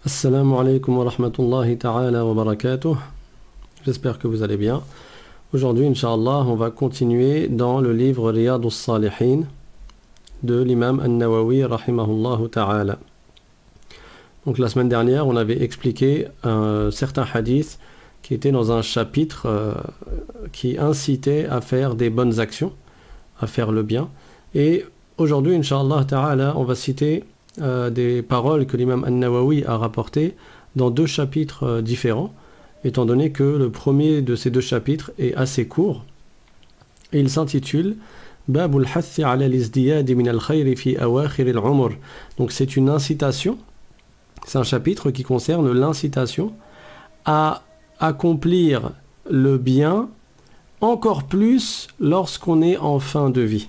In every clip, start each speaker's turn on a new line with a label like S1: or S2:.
S1: Assalamu alaikum wa rahmatullahi ta'ala wa barakatuh. J'espère que vous allez bien. Aujourd'hui, Inch'Allah, on va continuer dans le livre Riyad al-Salihin de l'imam An-Nawawi rahimahullah ta'ala. Donc la semaine dernière, on avait expliqué un certain hadith qui était dans un chapitre qui incitait à faire des bonnes actions, à faire le bien. Et aujourd'hui, Inch'Allah ta'ala, on va citer des paroles que l'imam An-Nawawi a rapportées dans deux chapitres différents, étant donné que le premier de ces deux chapitres est assez court, et il s'intitule Babul Hathi ala al-izdiyadi min al-khayri fi awakhir al-umr. Donc c'est une incitation, c'est un chapitre qui concerne l'incitation à accomplir le bien encore plus lorsqu'on est en fin de vie.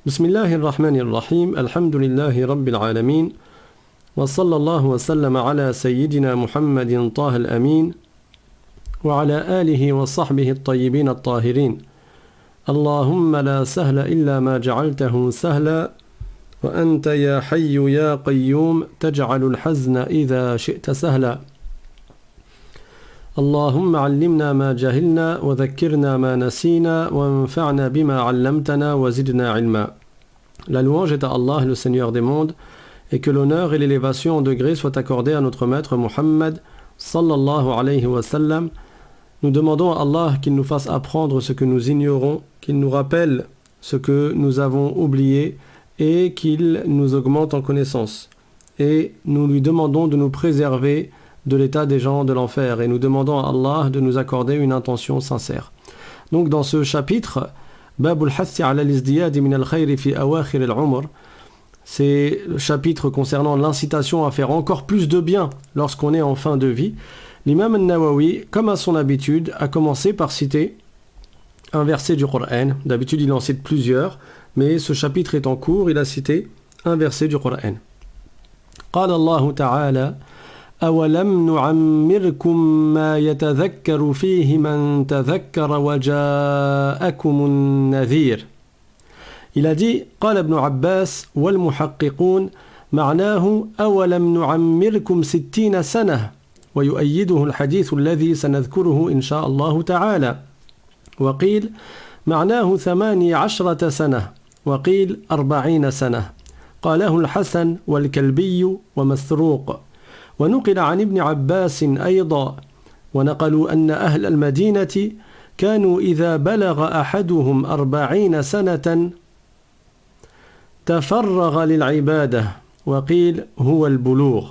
S1: Bismillahirrahmanirrahim, alhamdulillahi rabbil alamin, wa sallallahu wa sallam ala sayyidina Muhammadin taha al-amin, wa ala alihi wa sahbihi at-tayyibin at-tahirin. Allahumma la sahla illa ma ja'altahu sahla, wa anta ya hayyu ya qayyum taj'alu al-hazna idha shi'ta sahla. اللهم علمنا ما جهلنا وذكرنا ما نسينا وانفعنا بما علمتنا وزدنا علما. La louange est à Allah, le Seigneur des mondes, et que l'honneur et l'élévation en degrés soient accordés à notre maître Muhammad sallallahu alayhi wa sallam. Nous demandons à Allah qu'il nous fasse apprendre ce que nous ignorons, qu'il nous rappelle ce que nous avons oublié et qu'il nous augmente en connaissance. Et nous lui demandons de nous préserver de l'état des gens de l'enfer, et nous demandons à Allah de nous accorder une intention sincère. Donc dans ce chapitre, Babul Hathi ala al-izdiyadi min al-khayri fi awakhir al-umr, c'est le chapitre concernant l'incitation à faire encore plus de bien lorsqu'on est en fin de vie. L'imam An-Nawawi, comme à son habitude, a commencé par citer un verset du Coran. D'habitude il en cite plusieurs, mais ce chapitre est en cours, il a cité un verset du Coran. قال الله تعالى أولم نعمركم ما يتذكر فيه من تذكر وجاءكم النذير. Il a dit قال ابن عباس والمحققون معناه أولم نعمركم 60 سنة، ويؤيده الحديث الذي سنذكره إن شاء الله تعالى. وقيل معناه 18 سنة، وقيل 40 سنة. قاله الحسن والكلبي ومسروق. ونقل عن ابن عباس أيضا، ونقلوا أن أهل المدينة كانوا إذا بلغ أحدهم 40 سنة تفرغ للعبادة، وقيل هو البلوغ.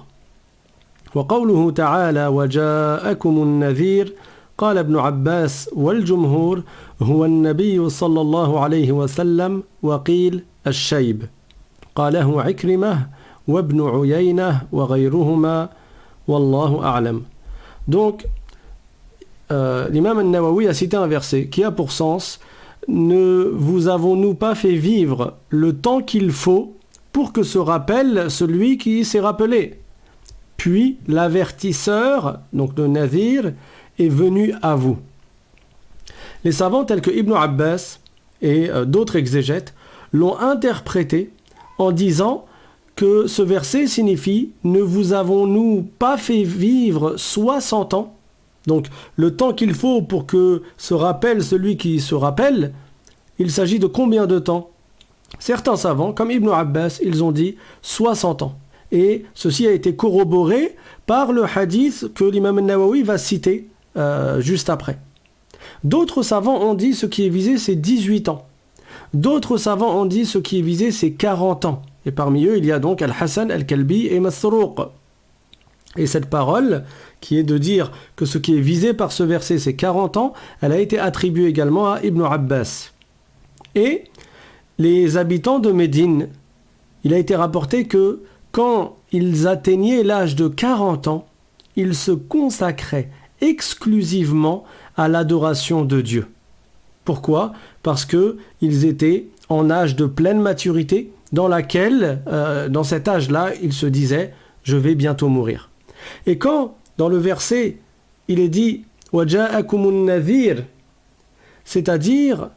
S1: وقوله تعالى وجاءكم النذير، قال ابن عباس والجمهور هو النبي صلى الله عليه وسلم، وقيل الشيب. قاله عكرمة وابن عيينة وغيرهما والله أعلم. Donc l'imam An-Nawawi a cité un verset qui a pour sens ne vous avons-nous pas fait vivre le temps qu'il faut pour que se rappelle celui qui s'est rappelé, puis l'avertisseur, donc le Nazir, est venu à vous. Les savants tels que Ibn Abbas et d'autres exégètes l'ont interprété en disant que ce verset signifie « Ne vous avons-nous pas fait vivre 60 ans ?» Donc, le temps qu'il faut pour que se rappelle celui qui se rappelle, il s'agit de combien de temps? Certains savants, comme Ibn Abbas, ils ont dit 60 ans. Et ceci a été corroboré par le hadith que l'imam An-Nawawi va citer juste après. D'autres savants ont dit ce qui est visé, c'est 18 ans. D'autres savants ont dit ce qui est visé, c'est 40 ans. Et parmi eux, il y a donc Al-Hassan, Al-Kalbi et Masrouq. Et cette parole, qui est de dire que ce qui est visé par ce verset, c'est 40 ans, elle a été attribuée également à Ibn Abbas. Et les habitants de Médine, il a été rapporté que quand ils atteignaient l'âge de 40 ans, ils se consacraient exclusivement à l'adoration de Dieu. Pourquoi? Parce qu'ils étaient en âge de pleine maturité, dans cet âge-là, ils se disaient « je vais bientôt mourir ». Et quand, dans le verset, il est dit « وَجَاءَكُمُ النَّذِيرُ », c'est-à-dire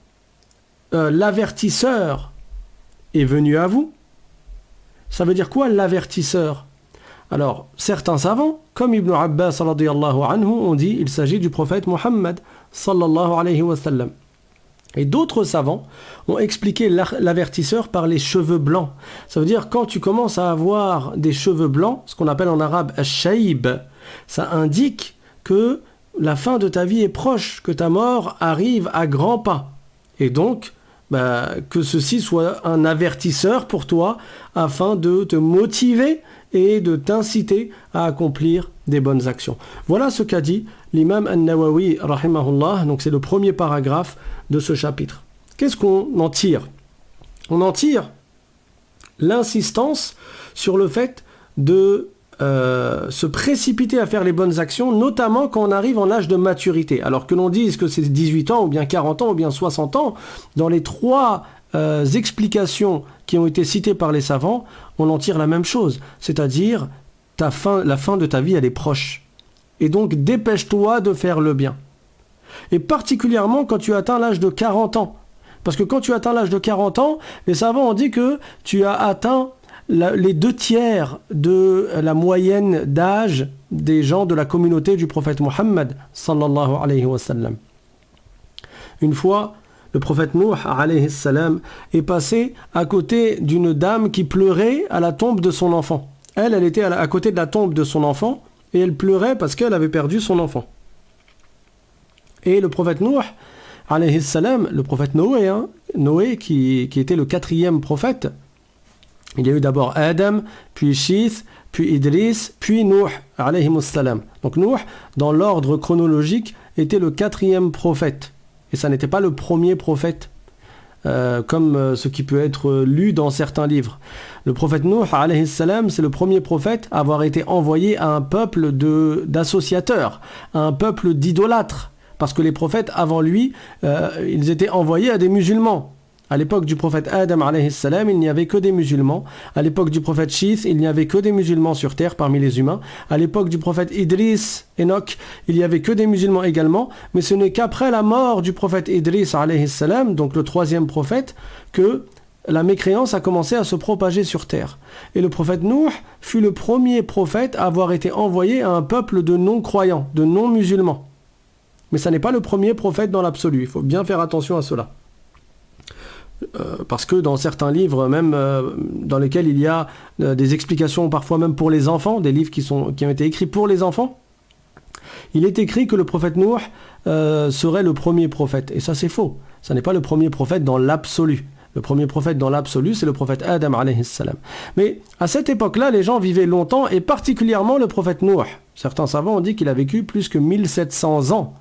S1: l'avertisseur est venu à vous. Ça veut dire quoi l'avertisseur? Alors, certains savants, comme Ibn Abbas radiyallahu anhu, ont dit il s'agit du prophète Muhammad sallallahu alayhi wa sallam. Et d'autres savants ont expliqué l'avertisseur par les cheveux blancs. Ça veut dire quand tu commences à avoir des cheveux blancs, ce qu'on appelle en arabe ash-shayb, ça indique que la fin de ta vie est proche, que ta mort arrive à grands pas. Et donc, que ceci soit un avertisseur pour toi afin de te motiver et de t'inciter à accomplir des bonnes actions. Voilà ce qu'a dit l'imam An-Nawawi rahimahullah. Donc c'est le premier paragraphe de ce chapitre. Qu'est-ce qu'on en tire? On en tire l'insistance sur le fait de se précipiter à faire les bonnes actions, notamment quand on arrive en âge de maturité. Alors que l'on dise que c'est 18 ans, ou bien 40 ans, ou bien 60 ans, dans les trois explications qui ont été citées par les savants, on en tire la même chose. C'est-à-dire, la fin de ta vie, elle est proche. Et donc, dépêche-toi de faire le bien. Et particulièrement quand tu atteins l'âge de 40 ans. Parce que quand tu atteins l'âge de 40 ans, les savants ont dit que tu as atteint les 2/3 de la moyenne d'âge des gens de la communauté du prophète Muhammad sallallahu alayhi wa sallam. Une fois, le prophète Nuh alayhi salam est passé à côté d'une dame qui pleurait à la tombe de son enfant. Elle était à côté de la tombe de son enfant et elle pleurait parce qu'elle avait perdu son enfant. Et le prophète Nuh alayhi salam, le prophète Noé qui était le 4e prophète, il y a eu d'abord Adam, puis Shith, puis Idris, puis Nuh alayhi salam. Donc Nuh, dans l'ordre chronologique, était le 4e prophète. Et ça n'était pas le premier prophète, comme ce qui peut être lu dans certains livres. Le prophète Nuh alayhi salam, c'est le premier prophète à avoir été envoyé à un peuple d'associateurs, à un peuple d'idolâtres. Parce que les prophètes avant lui, ils étaient envoyés à des musulmans. À l'époque du prophète Adam alayhi salam, il n'y avait que des musulmans. À l'époque du prophète Shith, il n'y avait que des musulmans sur terre parmi les humains. À l'époque du prophète Idris, Enoch, il n'y avait que des musulmans également. Mais ce n'est qu'après la mort du prophète Idris alayhi salam, donc le 3e prophète, que la mécréance a commencé à se propager sur terre. Et le prophète Nuh fut le premier prophète à avoir été envoyé à un peuple de non-croyants, de non-musulmans. Mais ça n'est pas le premier prophète dans l'absolu. Il faut bien faire attention à cela. Parce que dans certains livres, même dans lesquels il y a des explications parfois même pour les enfants, des livres qui ont été écrits pour les enfants, il est écrit que le prophète Nuh serait le premier prophète. Et ça c'est faux. Ça n'est pas le premier prophète dans l'absolu. Le premier prophète dans l'absolu, c'est le prophète Adam alayhi salam. Mais à cette époque-là, les gens vivaient longtemps, et particulièrement le prophète Nuh. Certains savants ont dit qu'il a vécu plus que 1700 ans.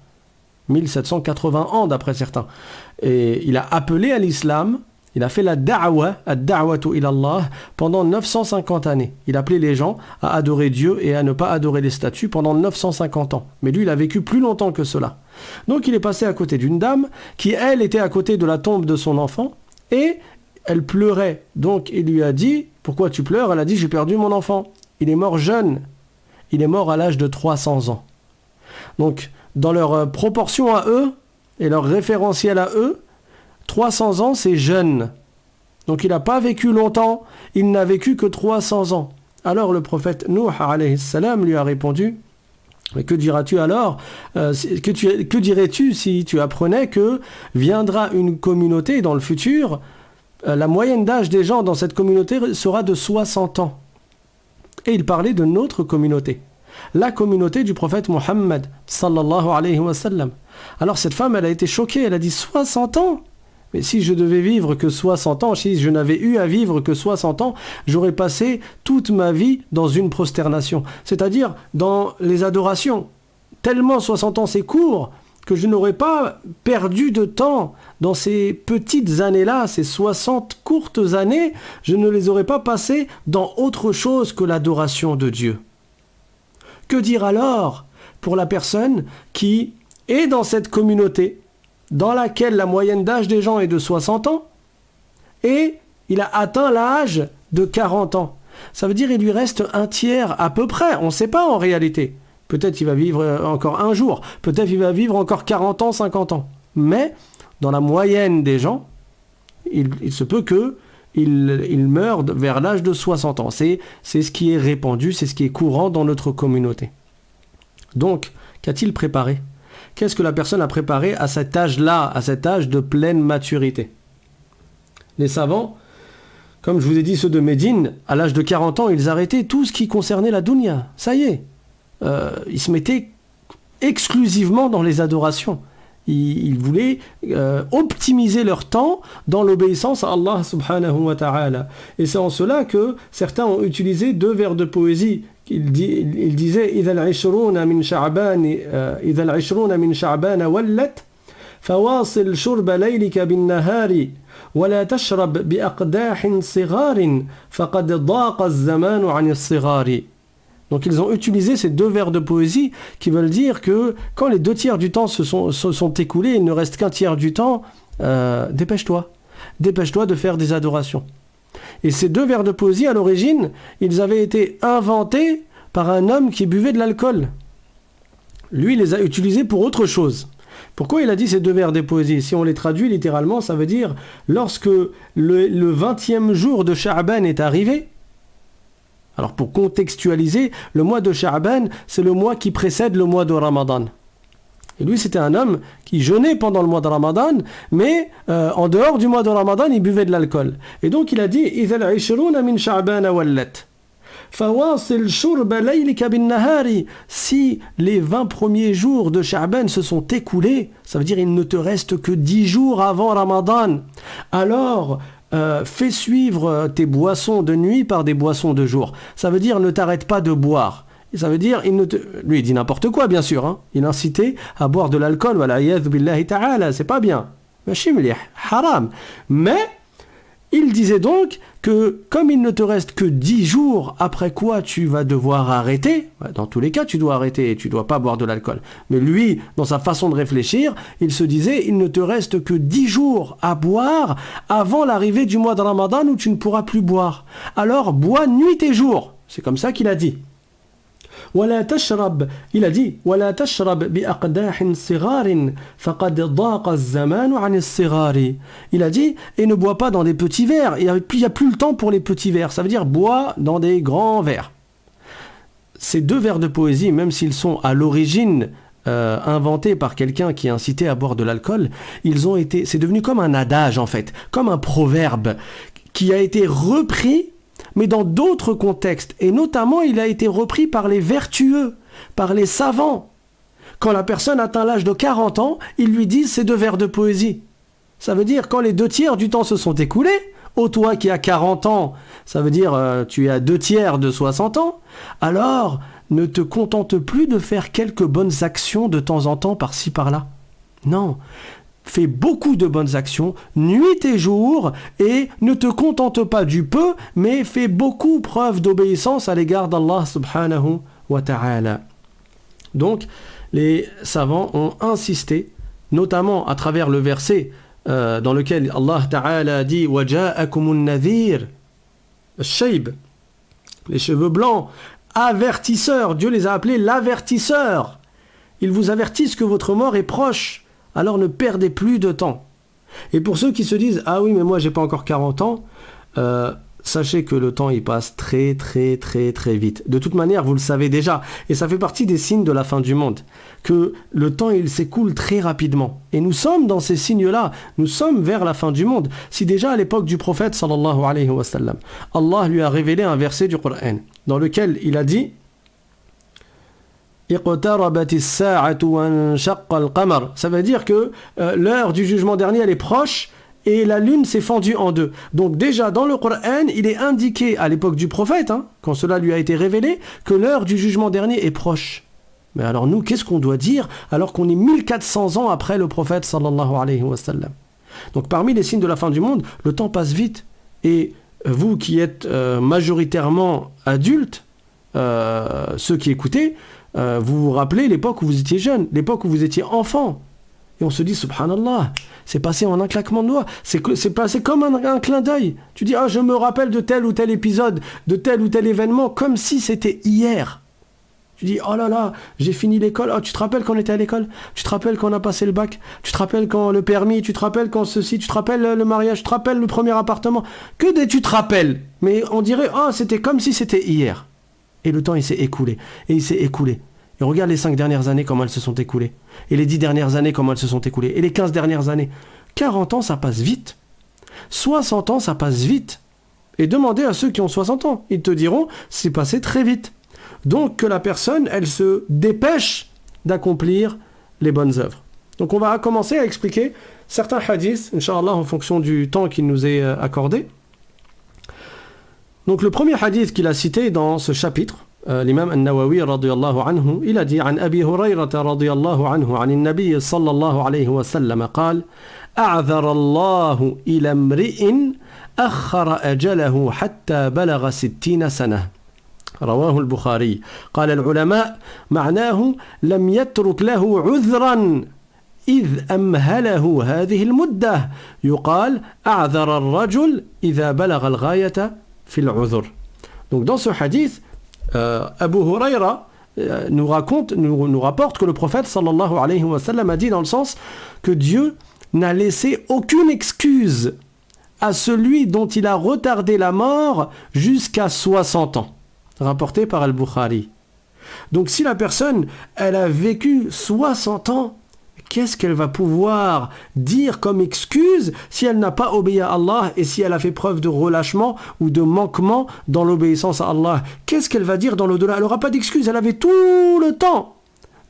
S1: 1780 ans d'après certains. Et il a appelé à l'islam, il a fait la da'wa, ad-da'watu ila Allah, pendant 950 années. Il appelait les gens à adorer Dieu et à ne pas adorer les statues pendant 950 ans. Mais lui, il a vécu plus longtemps que cela. Donc il est passé à côté d'une dame qui, elle, était à côté de la tombe de son enfant et elle pleurait. Donc il lui a dit « Pourquoi tu pleures ?» Elle a dit « J'ai perdu mon enfant. Il est mort jeune. Il est mort à l'âge de 300 ans. » Donc, dans leur proportion à eux et leur référentiel à eux, 300 ans c'est jeune. Donc il n'a pas vécu longtemps, il n'a vécu que 300 ans. Alors le prophète Nuh alayhi salam lui a répondu, mais que diras-tu alors, que dirais-tu si tu apprenais que viendra une communauté dans le futur, la moyenne d'âge des gens dans cette communauté sera de 60 ans. Et il parlait de notre communauté. La communauté du prophète Muhammad sallallahu alayhi wa sallam. Alors cette femme, elle a été choquée, elle a dit 60 ans. Mais si je devais vivre que 60 ans, si je n'avais eu à vivre que 60 ans, j'aurais passé toute ma vie dans une prosternation, c'est-à-dire dans les adorations. Tellement 60 ans c'est court que je n'aurais pas perdu de temps dans ces petites années-là, ces 60 courtes années, je ne les aurais pas passées dans autre chose que l'adoration de Dieu. Que dire alors pour la personne qui est dans cette communauté dans laquelle la moyenne d'âge des gens est de 60 ans et il a atteint l'âge de 40 ans. Ça veut dire qu'il lui reste un tiers à peu près, on ne sait pas en réalité. Peut-être il va vivre encore un jour, peut-être il va vivre encore 40 ans, 50 ans. Mais dans la moyenne des gens, il se peut que il meurt vers l'âge de 60 ans. C'est ce qui est répandu, c'est ce qui est courant dans notre communauté. Donc, qu'a-t-il préparé? Qu'est-ce que la personne a préparé à cet âge-là, à cet âge de pleine maturité? Les savants, comme je vous ai dit, ceux de Médine, à l'âge de 40 ans, ils arrêtaient tout ce qui concernait la dunya. Ça y est, ils se mettaient exclusivement dans les adorations. Ils voulaient optimiser leur temps dans l'obéissance à Allah subhanahu wa ta'ala. Et c'est en cela que certains ont utilisé 2 vers de poésie. Il disait إذا العشرون من شعبان ولت فواصل شرب ليلك بالنهار ولا تشرب بأقداح صغار فقد ضاق الزمان عن الصغار. Donc ils ont utilisé ces 2 vers de poésie qui veulent dire que quand les 2 tiers du temps se sont écoulés, il ne reste qu'un tiers du temps, dépêche-toi de faire des adorations. Et ces 2 vers de poésie, à l'origine, ils avaient été inventés par un homme qui buvait de l'alcool. Lui, il les a utilisés pour autre chose. Pourquoi il a dit ces 2 vers de poésie? Si on les traduit littéralement, ça veut dire lorsque le 20e jour de Sha'ban est arrivé. Alors pour contextualiser, le mois de Sha'ban, c'est le mois qui précède le mois de Ramadan. Et lui, c'était un homme qui jeûnait pendant le mois de Ramadan, mais en dehors du mois de Ramadan, il buvait de l'alcool. Et donc il a dit إِذَا الْعِشْرُونَ مِنْ شَعْبَانَ وَلَّتْ فَوَاصِلْ شُرْبَ لَيْلِكَ بِالنَّهَارِ. Si les 20 premiers jours de Sha'ban se sont écoulés, ça veut dire il ne te reste que 10 jours avant Ramadan. Alors, fais suivre tes boissons de nuit par des boissons de jour. Ça veut dire ne t'arrête pas de boire. Et ça veut dire, lui il dit n'importe quoi bien sûr, hein. Il incitait à boire de l'alcool, voilà, yadh billahi ta'ala, c'est pas bien. Haram. Mais il disait donc que comme il ne te reste que 10 jours après quoi tu vas devoir arrêter, dans tous les cas tu dois arrêter et tu ne dois pas boire de l'alcool. Mais lui, dans sa façon de réfléchir, il se disait il ne te reste que 10 jours à boire avant l'arrivée du mois de Ramadan où tu ne pourras plus boire. Alors bois nuit et jour. C'est comme ça qu'il a dit. ولا تشرب, il a dit ولا تشرب بأقداح صغار فقد ضاق الزمان عن الصغار. Il a dit et ne bois pas dans des petits verres. Il n'y a plus le temps pour les petits verres. Ça veut dire bois dans des grands verres. Ces 2 vers de poésie, même s'ils sont à l'origine inventés par quelqu'un qui incitait à boire de l'alcool, c'est devenu comme un adage en fait, comme un proverbe qui a été repris mais dans d'autres contextes, et notamment il a été repris par les vertueux, par les savants. Quand la personne atteint l'âge de 40 ans, ils lui disent ces 2 vers de poésie. Ça veut dire quand les 2 tiers du temps se sont écoulés, toi qui as 40 ans, ça veut dire tu es à 2 tiers de 60 ans, alors ne te contente plus de faire quelques bonnes actions de temps en temps par-ci par-là. Non. Fais beaucoup de bonnes actions, nuit et jour, et ne te contente pas du peu, mais fais beaucoup preuve d'obéissance à l'égard d'Allah subhanahu wa ta'ala. Donc, les savants ont insisté, notamment à travers le verset dans lequel Allah ta'ala dit « وَجَاءَكُمُ النَّذِيرُ الشَّيْبِ » les cheveux blancs, avertisseurs, Dieu les a appelés l'avertisseur. Ils vous avertissent que votre mort est proche. Alors ne perdez plus de temps. Et pour ceux qui se disent « Ah oui, mais moi j'ai pas encore 40 ans », sachez que le temps il passe très très très très vite. De toute manière, vous le savez déjà. Et ça fait partie des signes de la fin du monde. Que le temps il s'écoule très rapidement. Et nous sommes dans ces signes-là. Nous sommes vers la fin du monde. Si déjà à l'époque du prophète sallallahu alayhi wa sallam, Allah lui a révélé un verset du Coran dans lequel il a dit ça veut dire que l'heure du jugement dernier elle est proche et la lune s'est fendue en 2. Donc déjà dans le Coran il est indiqué à l'époque du prophète, quand cela lui a été révélé, que l'heure du jugement dernier est proche. Mais alors nous, qu'est-ce qu'on doit dire alors qu'on est 1400 ans après le prophète sallallahu alayhi wa sallam? Donc parmi les signes de la fin du monde, le temps passe vite. Et vous qui êtes majoritairement adultes, ceux qui écoutez, vous vous rappelez l'époque où vous étiez jeune, l'époque où vous étiez enfant. Et on se dit, subhanallah, c'est passé en un claquement de doigts. C'est passé comme un clin d'œil. Tu dis, je me rappelle de tel ou tel épisode, de tel ou tel événement, comme si c'était hier. Tu dis, oh là là, j'ai fini l'école. Oh, tu te rappelles quand on était à l'école? Tu te rappelles quand on a passé le bac? Tu te rappelles quand le permis? Tu te rappelles quand ceci? Tu te rappelles le mariage? Tu te rappelles le premier appartement? Que des tu te rappelles. Mais on dirait, oh, c'était comme si c'était hier. Et le temps, il s'est écoulé. Et il s'est écoulé. Et regarde les 5 dernières années, comment elles se sont écoulées. Et les 10 dernières années, comment elles se sont écoulées. Et les 15 dernières années. 40 ans, ça passe vite. 60 ans, ça passe vite. Et demandez à ceux qui ont 60 ans. Ils te diront, c'est passé très vite. Donc que la personne, elle se dépêche d'accomplir les bonnes œuvres. Donc on va commencer à expliquer certains hadiths, Inch'Allah, en fonction du temps qui nous est accordé. Donc le premier hadith qu'il a cité dans ce chapitre, l'imam An-Nawawi radiyallahu anhu, il a dit عن أبي هريرة رضي الله عنه عن النبي صلى الله عليه وسلم قال أعذر الله إلى امرئ أخر أجله حتى بلغ 60 سنة رواه البخاري قال العلماء معناه لم يترك له عذرا إذ أمهله هذه المدة يقال أعذر الرجل إذا بلغ الغاية في العذر. Donc dans ce hadith, Abu Huraira nous rapporte que le prophète sallallahu alayhi wa sallam a dit dans le sens que Dieu n'a laissé aucune excuse à celui dont il a retardé la mort jusqu'à 60 ans. Rapporté par Al-Bukhari. Donc si la personne, elle a vécu 60 ans, qu'est-ce qu'elle va pouvoir dire comme excuse si elle n'a pas obéi à Allah et si elle a fait preuve de relâchement ou de manquement dans l'obéissance à Allah? Qu'est-ce qu'elle va dire dans l'au-delà? Elle n'aura pas d'excuse, elle avait tout le temps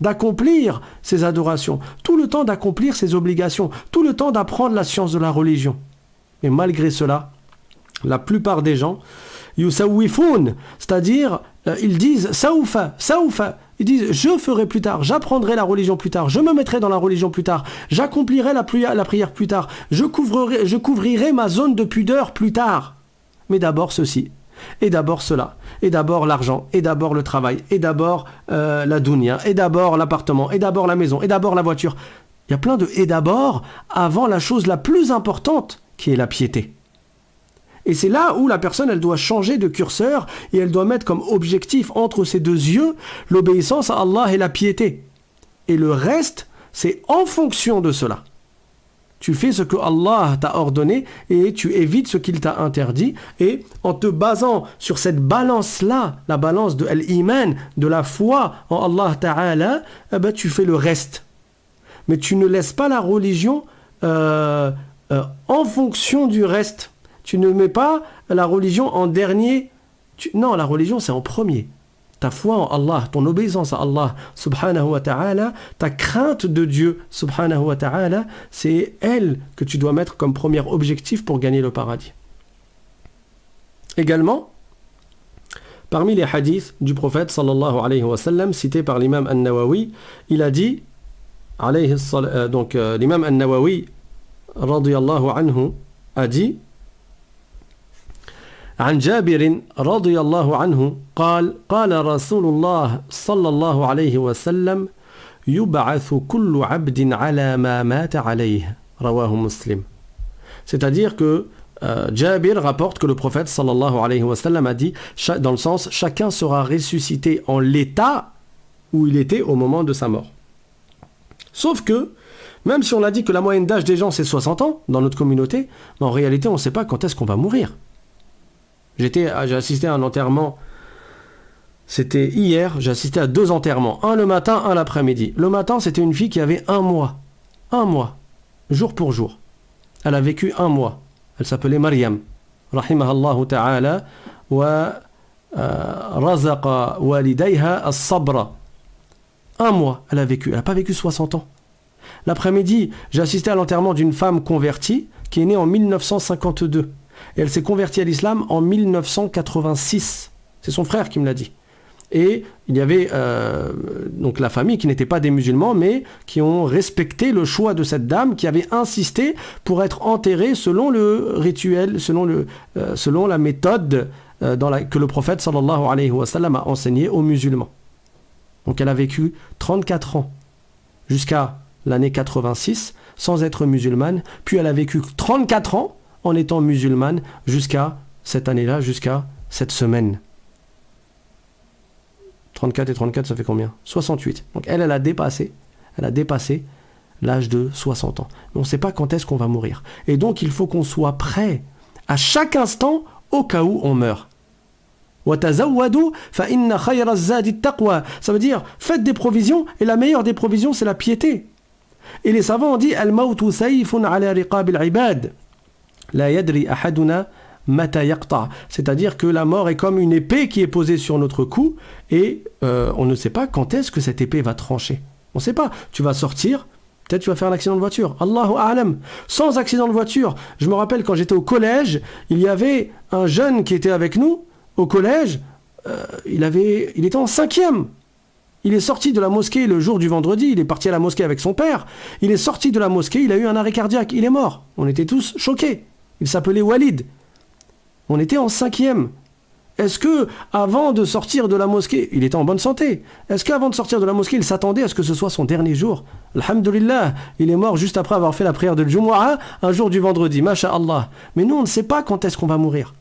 S1: d'accomplir ses adorations, tout le temps d'accomplir ses obligations, tout le temps d'apprendre la science de la religion. Et malgré cela, la plupart des gens, yusawwifoun, c'est-à-dire ils disent saoufa, ils disent je ferai plus tard, j'apprendrai la religion plus tard, je me mettrai dans la religion plus tard, j'accomplirai la prière plus tard, je couvrirai ma zone de pudeur plus tard. Mais d'abord ceci, et d'abord cela, et d'abord l'argent, et d'abord le travail, et d'abord la dunya, et d'abord l'appartement, et d'abord la maison, et d'abord la voiture. Il y a plein de et d'abord avant la chose la plus importante qui est la piété. Et c'est là où la personne, elle doit changer de curseur et elle doit mettre comme objectif entre ses deux yeux l'obéissance à Allah et la piété. Et le reste, c'est en fonction de cela. Tu fais ce que Allah t'a ordonné et tu évites ce qu'il t'a interdit. Et en te basant sur cette balance-là, la balance de l'iman, de la foi en Allah Ta'ala, tu fais le reste. Mais tu ne laisses pas la religion en fonction du reste. Tu ne mets pas la religion en dernier. Non, la religion, c'est en premier. Ta foi en Allah, ton obéissance à Allah, subhanahu wa ta'ala, ta crainte de Dieu, subhanahu wa ta'ala, c'est elle que tu dois mettre comme premier objectif pour gagner le paradis. Également, parmi les hadiths du prophète, sallallahu alayhi wa sallam, cités par l'imam An-Nawawi, il a dit, l'imam An-Nawawi, radiyallahu anhu, a dit, عن جابر رضي الله عنه قال قال رسول الله صلى الله عليه وسلم يبعث كل عبد على ما مات عليه رواه مسلم. C'est-à-dire que Jabir rapporte que le prophète sallallahu alayhi wa sallam a dit dans le sens chacun sera ressuscité en l'état où il était au moment de sa mort. Sauf que même si on a dit que la moyenne d'âge des gens c'est 60 ans dans notre communauté, mais en réalité on ne sait pas quand est-ce qu'on va mourir. J'ai assisté à un enterrement, c'était hier, j'ai assisté à 2 enterrements, un le matin, un l'après-midi. Le matin, c'était une fille qui avait 1 mois, jour pour jour. Elle a vécu 1 mois. Elle s'appelait Maryam, rahimahallahu ta'ala, wa razaqa walidayha as-sabra. 1 mois, elle a vécu, elle n'a pas vécu 60 ans. L'après-midi, j'ai assisté à l'enterrement d'une femme convertie qui est née en 1952. Et elle s'est convertie à l'islam en 1986. C'est son frère qui me l'a dit. Et il y avait donc la famille qui n'était pas des musulmans, mais qui ont respecté le choix de cette dame, qui avait insisté pour être enterrée selon le rituel, selon la méthode que le prophète sallallahu alayhi wa sallam a enseigné aux musulmans. Donc elle a vécu 34 ans jusqu'à l'année 86 sans être musulmane, puis elle a vécu 34 ans en étant musulmane jusqu'à cette année-là, jusqu'à cette semaine. 34 et 34, ça fait combien? 68. Donc elle a dépassé l'âge de 60 ans. Mais on ne sait pas quand est-ce qu'on va mourir. Et donc il faut qu'on soit prêt à chaque instant au cas où on meurt. Ça veut dire, faites des provisions, et la meilleure des provisions, c'est la piété. Et les savants ont dit, Al-mawtu sayfun ala riqab al-ibad. La yadri ahaduna mata yaqta. C'est-à-dire que la mort est comme une épée qui est posée sur notre cou, et on ne sait pas quand est-ce que cette épée va trancher. On ne sait pas. Tu vas sortir, peut-être tu vas faire un accident de voiture. Allahu a'lam. Sans accident de voiture, je me rappelle quand j'étais au collège, il y avait un jeune qui était avec nous, au collège, il était en 5e. Il est sorti de la mosquée le jour du vendredi, il est parti à la mosquée avec son père. Il est sorti de la mosquée, il a eu un arrêt cardiaque, il est mort. On était tous choqués. Il s'appelait Walid. On était en 5e. Est-ce que, avant de sortir de la mosquée, il était en bonne santé? Est-ce qu'avant de sortir de la mosquée, il s'attendait à ce que ce soit son dernier jour? Alhamdulillah, il est mort juste après avoir fait la prière de Jumu'ah, un jour du vendredi, masha'Allah. Mais nous, on ne sait pas quand est-ce qu'on va mourir.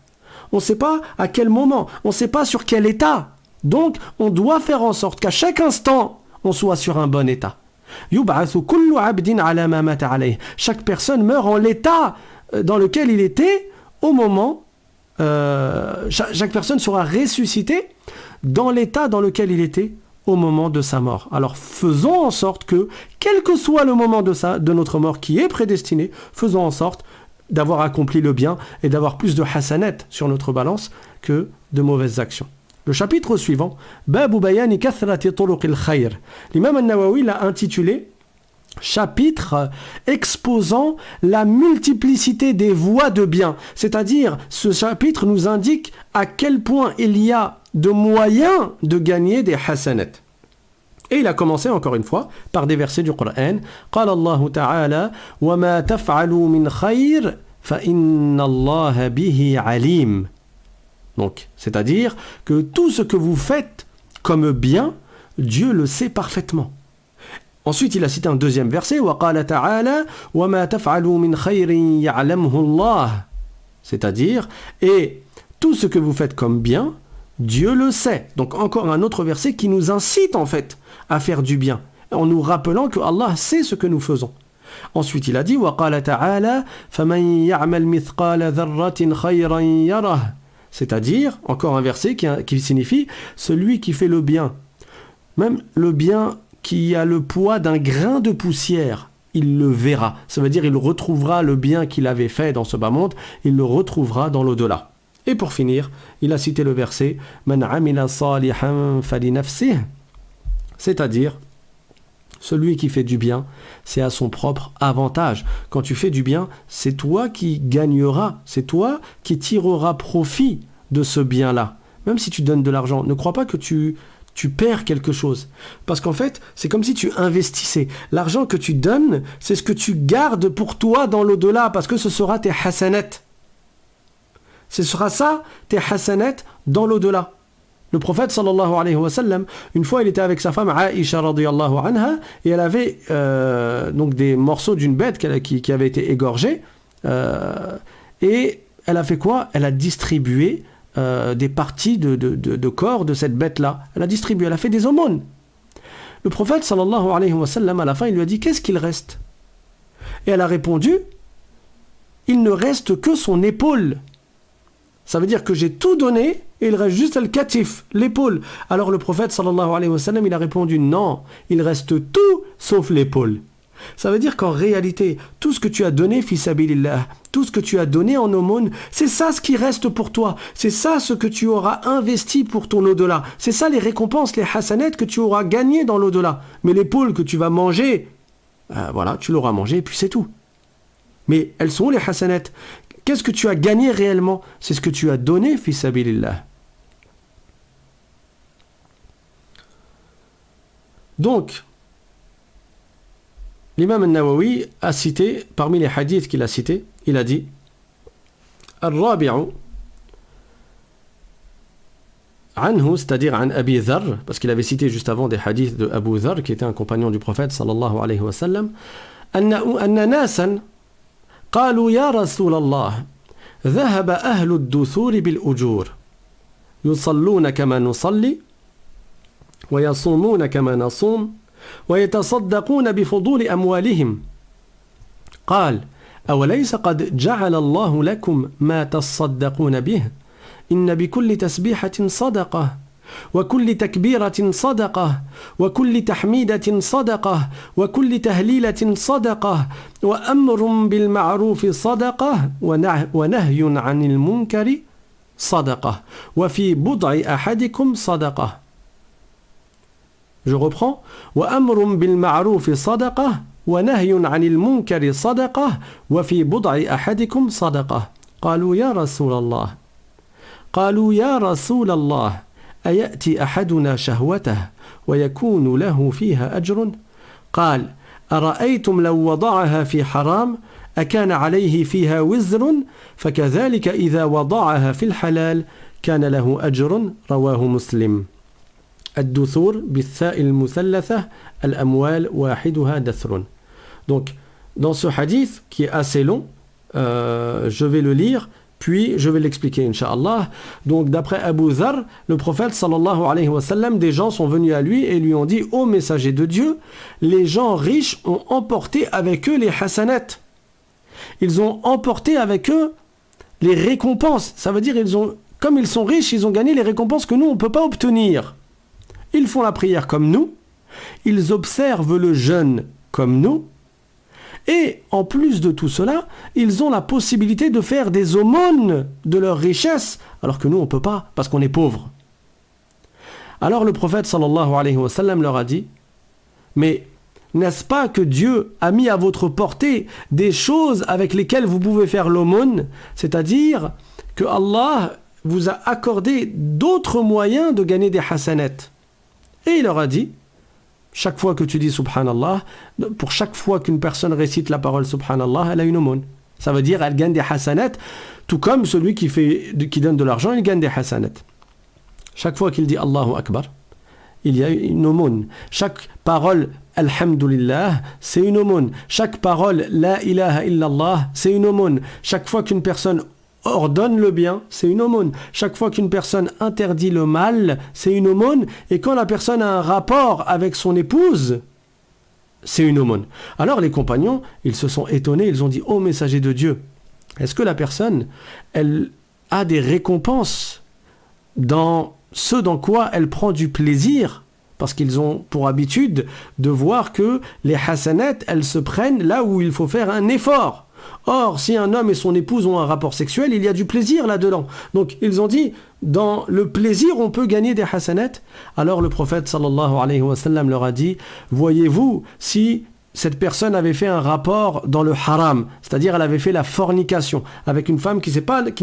S1: On ne sait pas à quel moment, on ne sait pas sur quel état. Donc, on doit faire en sorte qu'à chaque instant, on soit sur un bon état. Chaque personne meurt en l'état dans lequel il était au moment. Chaque personne sera ressuscitée dans l'état dans lequel il était au moment de sa mort. Alors, faisons en sorte que, quel que soit le moment de notre mort qui est prédestiné, faisons en sorte d'avoir accompli le bien et d'avoir plus de hasanat sur notre balance que de mauvaises actions. Le chapitre suivant, Babu bayani kathrati turuqil khayr. L'imam al-Nawawi l'a intitulé chapitre exposant la multiplicité des voies de bien. C'est-à-dire, ce chapitre nous indique à quel point il y a de moyens de gagner des hasanat. Et il a commencé encore une fois par des versets du Coran. قال الله تعالى وما تفعلوا من خير فإن الله به عليم. Donc, c'est-à-dire que tout ce que vous faites comme bien, Dieu le sait parfaitement. Ensuite, il a cité un deuxième verset وقال تعالى وما تفعلوا من خير يعلمه الله. C'est-à-dire, et tout ce que vous faites comme bien, Dieu le sait. Donc encore un autre verset qui nous incite en fait à faire du bien, en nous rappelant que Allah sait ce que nous faisons. Ensuite il a dit وَقَالَ تَعَالَى فَمَنْ يَعْمَلْ مِثْقَالَ ذَرَّةٍ خَيْرًا يَرَهُ. C'est-à-dire, encore un verset qui signifie celui qui fait le bien, même le bien qui a le poids d'un grain de poussière, il le verra. Ça veut dire il retrouvera le bien qu'il avait fait dans ce bas monde, il le retrouvera dans l'au-delà. Et pour finir, il a cité le verset Man amila salihan fali nafsih, c'est-à-dire celui qui fait du bien, c'est à son propre avantage. Quand tu fais du bien, c'est toi qui gagneras, c'est toi qui tireras profit de ce bien-là. Même si tu donnes de l'argent, ne crois pas que tu perds quelque chose. Parce qu'en fait, c'est comme si tu investissais. L'argent que tu donnes, c'est ce que tu gardes pour toi dans l'au-delà, parce que ce sera tes hasanat. Ce sera ça, tes hasanat dans l'au-delà. Le prophète sallallahu alayhi wa sallam, une fois il était avec sa femme Aïcha radiyallahu anha, et elle avait donc des morceaux d'une bête qui avait été égorgée, et elle a fait quoi? Elle a distribué des parties de corps de cette bête-là. Elle a distribué, elle a fait des aumônes. Le prophète sallallahu alayhi wa sallam, à la fin, il lui a dit, qu'est-ce qu'il reste? Et elle a répondu, il ne reste que son épaule. Ça veut dire que j'ai tout donné et il reste juste le katif, l'épaule. Alors le prophète sallallahu alayhi wa sallam, il a répondu non, il reste tout sauf l'épaule. Ça veut dire qu'en réalité, tout ce que tu as donné, fi sabilillah, tout ce que tu as donné en aumône, c'est ça ce qui reste pour toi. C'est ça ce que tu auras investi pour ton au-delà. C'est ça les récompenses, les hasanats que tu auras gagné dans l'au-delà. Mais l'épaule que tu vas manger, voilà, tu l'auras mangé et puis c'est tout. Mais elles sont où les hasanats? Qu'est-ce que tu as gagné réellement? C'est ce que tu as donné, fi sabilillah. Donc, l'imam al-Nawawi a cité, parmi les hadiths qu'il a cités, il a dit Al-Rabi'u anhu, c'est-à-dire an Abi Dharr, parce qu'il avait cité juste avant des hadiths de Abu Dharr, qui était un compagnon du prophète sallallahu alayhi wa sallam, anna nasan قالوا يا رسول الله ذهب أهل الدثور بالأجور يصلون كما نصلي ويصومون كما نصوم ويتصدقون بفضول أموالهم قال أوليس قد جعل الله لكم ما تصدقون به إن بكل تسبيحة صدقة وكل تكبيرة صدقة وكل تحميدة صدقة وكل تهليلة صدقة وأمر بالمعروف صدقة ونهي عن المنكر صدقة وفي بضع أحدكم صدقة. Je reprends. وأمر بالمعروف صدقة ونهي عن المنكر صدقة وفي بضع أحدكم صدقة. قالوا يا رسول الله أيأتي أحدنا شهوته ويكون له فيها أجر؟ قال أرأيتم لو وضعها في حرام أكان عليه فيها وزر فكذلك إذا وضعها في الحلال كان له أجر. رواه مسلم. الدثور بالثاء المثلثة الأموال واحدها دثر. Donc dans ce hadith qui est assez long, je vais le lire puis je vais l'expliquer incha'Allah. Donc d'après Abu Dharr, le prophète sallallahu alayhi wa sallam, des gens sont venus à lui et lui ont dit: ô messager de Dieu, les gens riches ont emporté avec eux les hasanat. Ils ont emporté avec eux les récompenses. Ça veut dire comme ils sont riches, ils ont gagné les récompenses que nous on ne peut pas obtenir. Ils font la prière comme nous, ils observent le jeûne comme nous, et en plus de tout cela, ils ont la possibilité de faire des aumônes de leur richesse, alors que nous on ne peut pas, parce qu'on est pauvre. Alors le prophète sallallahu alayhi wa sallam leur a dit: mais n'est-ce pas que Dieu a mis à votre portée des choses avec lesquelles vous pouvez faire l'aumône, c'est-à-dire que Allah vous a accordé d'autres moyens de gagner des hasanat. Et il leur a dit: chaque fois que tu dis Subhanallah, pour chaque fois qu'une personne récite la parole Subhanallah, elle a une aumône. Ça veut dire elle gagne des hasanat, tout comme celui qui donne de l'argent, il gagne des hasanat. Chaque fois qu'il dit Allahu Akbar, il y a une aumône. Chaque parole Alhamdulillah, c'est une aumône. Chaque parole La ilaha illallah, c'est une aumône. Chaque fois qu'une personne ordonne le bien, c'est une aumône. Chaque fois qu'une personne interdit le mal, c'est une aumône. Et quand la personne a un rapport avec son épouse, c'est une aumône. Alors les compagnons, ils se sont étonnés, ils ont dit: ô messager de Dieu, est-ce que la personne, elle a des récompenses dans ce dans quoi elle prend du plaisir? Parce qu'ils ont pour habitude de voir que les hasanat, elles se prennent là où il faut faire un effort. Or, si un homme et son épouse ont un rapport sexuel, il y a du plaisir là-dedans. Donc, ils ont dit, dans le plaisir, on peut gagner des hasanat. Alors, le prophète sallallahu alayhi wa sallam leur a dit: voyez-vous, si cette personne avait fait un rapport dans le haram, c'est-à-dire elle avait fait la fornication avec une femme qui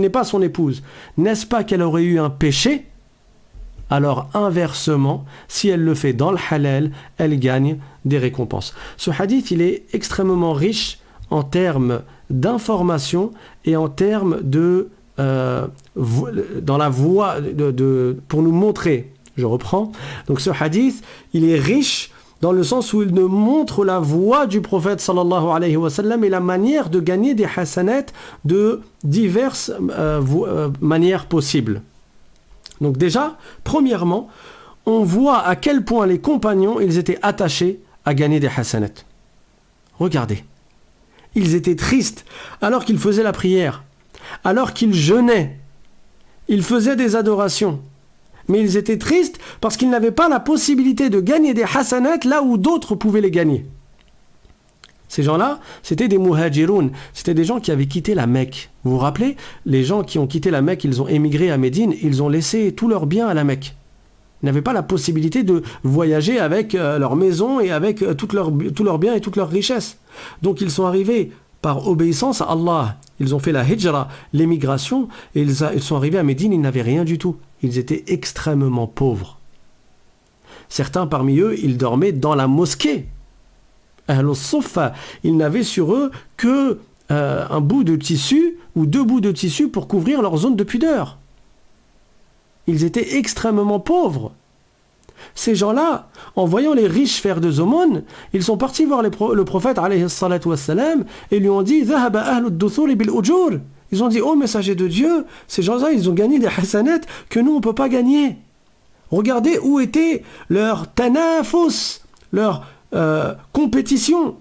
S1: n'est pas son épouse, n'est-ce pas qu'elle aurait eu un péché? Alors, inversement, si elle le fait dans le halal, elle gagne des récompenses. Ce hadith, il est extrêmement riche en termes d'information et en termes de dans la voie pour nous montrer. Je reprends. Donc ce hadith, il est riche dans le sens où il nous montre la voie du prophète sallallahu alayhi wa sallam et la manière de gagner des hasanat de diverses manières possibles. Donc déjà, premièrement, on voit à quel point les compagnons, ils étaient attachés à gagner des hasanat. Regardez. Ils étaient tristes alors qu'ils faisaient la prière, alors qu'ils jeûnaient, ils faisaient des adorations. Mais ils étaient tristes parce qu'ils n'avaient pas la possibilité de gagner des hasanat là où d'autres pouvaient les gagner. Ces gens-là, c'était des muhajiroun, c'était des gens qui avaient quitté la Mecque. Vous vous rappelez, les gens qui ont quitté la Mecque, ils ont émigré à Médine, ils ont laissé tous leurs biens à la Mecque. Ils n'avaient pas la possibilité de voyager avec leur maison et avec tous leurs biens et toutes leurs richesses. Donc ils sont arrivés par obéissance à Allah. Ils ont fait la hijra, l'émigration, et ils sont arrivés à Médine, ils n'avaient rien du tout. Ils étaient extrêmement pauvres. Certains parmi eux, ils dormaient dans la mosquée. Ahlus Suffa, ils n'avaient sur eux que un bout de tissu ou 2 bouts de tissu pour couvrir leur zone de pudeur. Ils étaient extrêmement pauvres. Ces gens-là, en voyant les riches faire des aumônes, ils sont partis voir le prophète alayhi salatu wassalam et lui ont dit: Dhahaba ahlu ad-duthur bil ujur. Ils ont dit: ô messager de Dieu, ces gens-là, ils ont gagné des hasanat que nous on ne peut pas gagner. Regardez où était leur tanafus, leur compétition.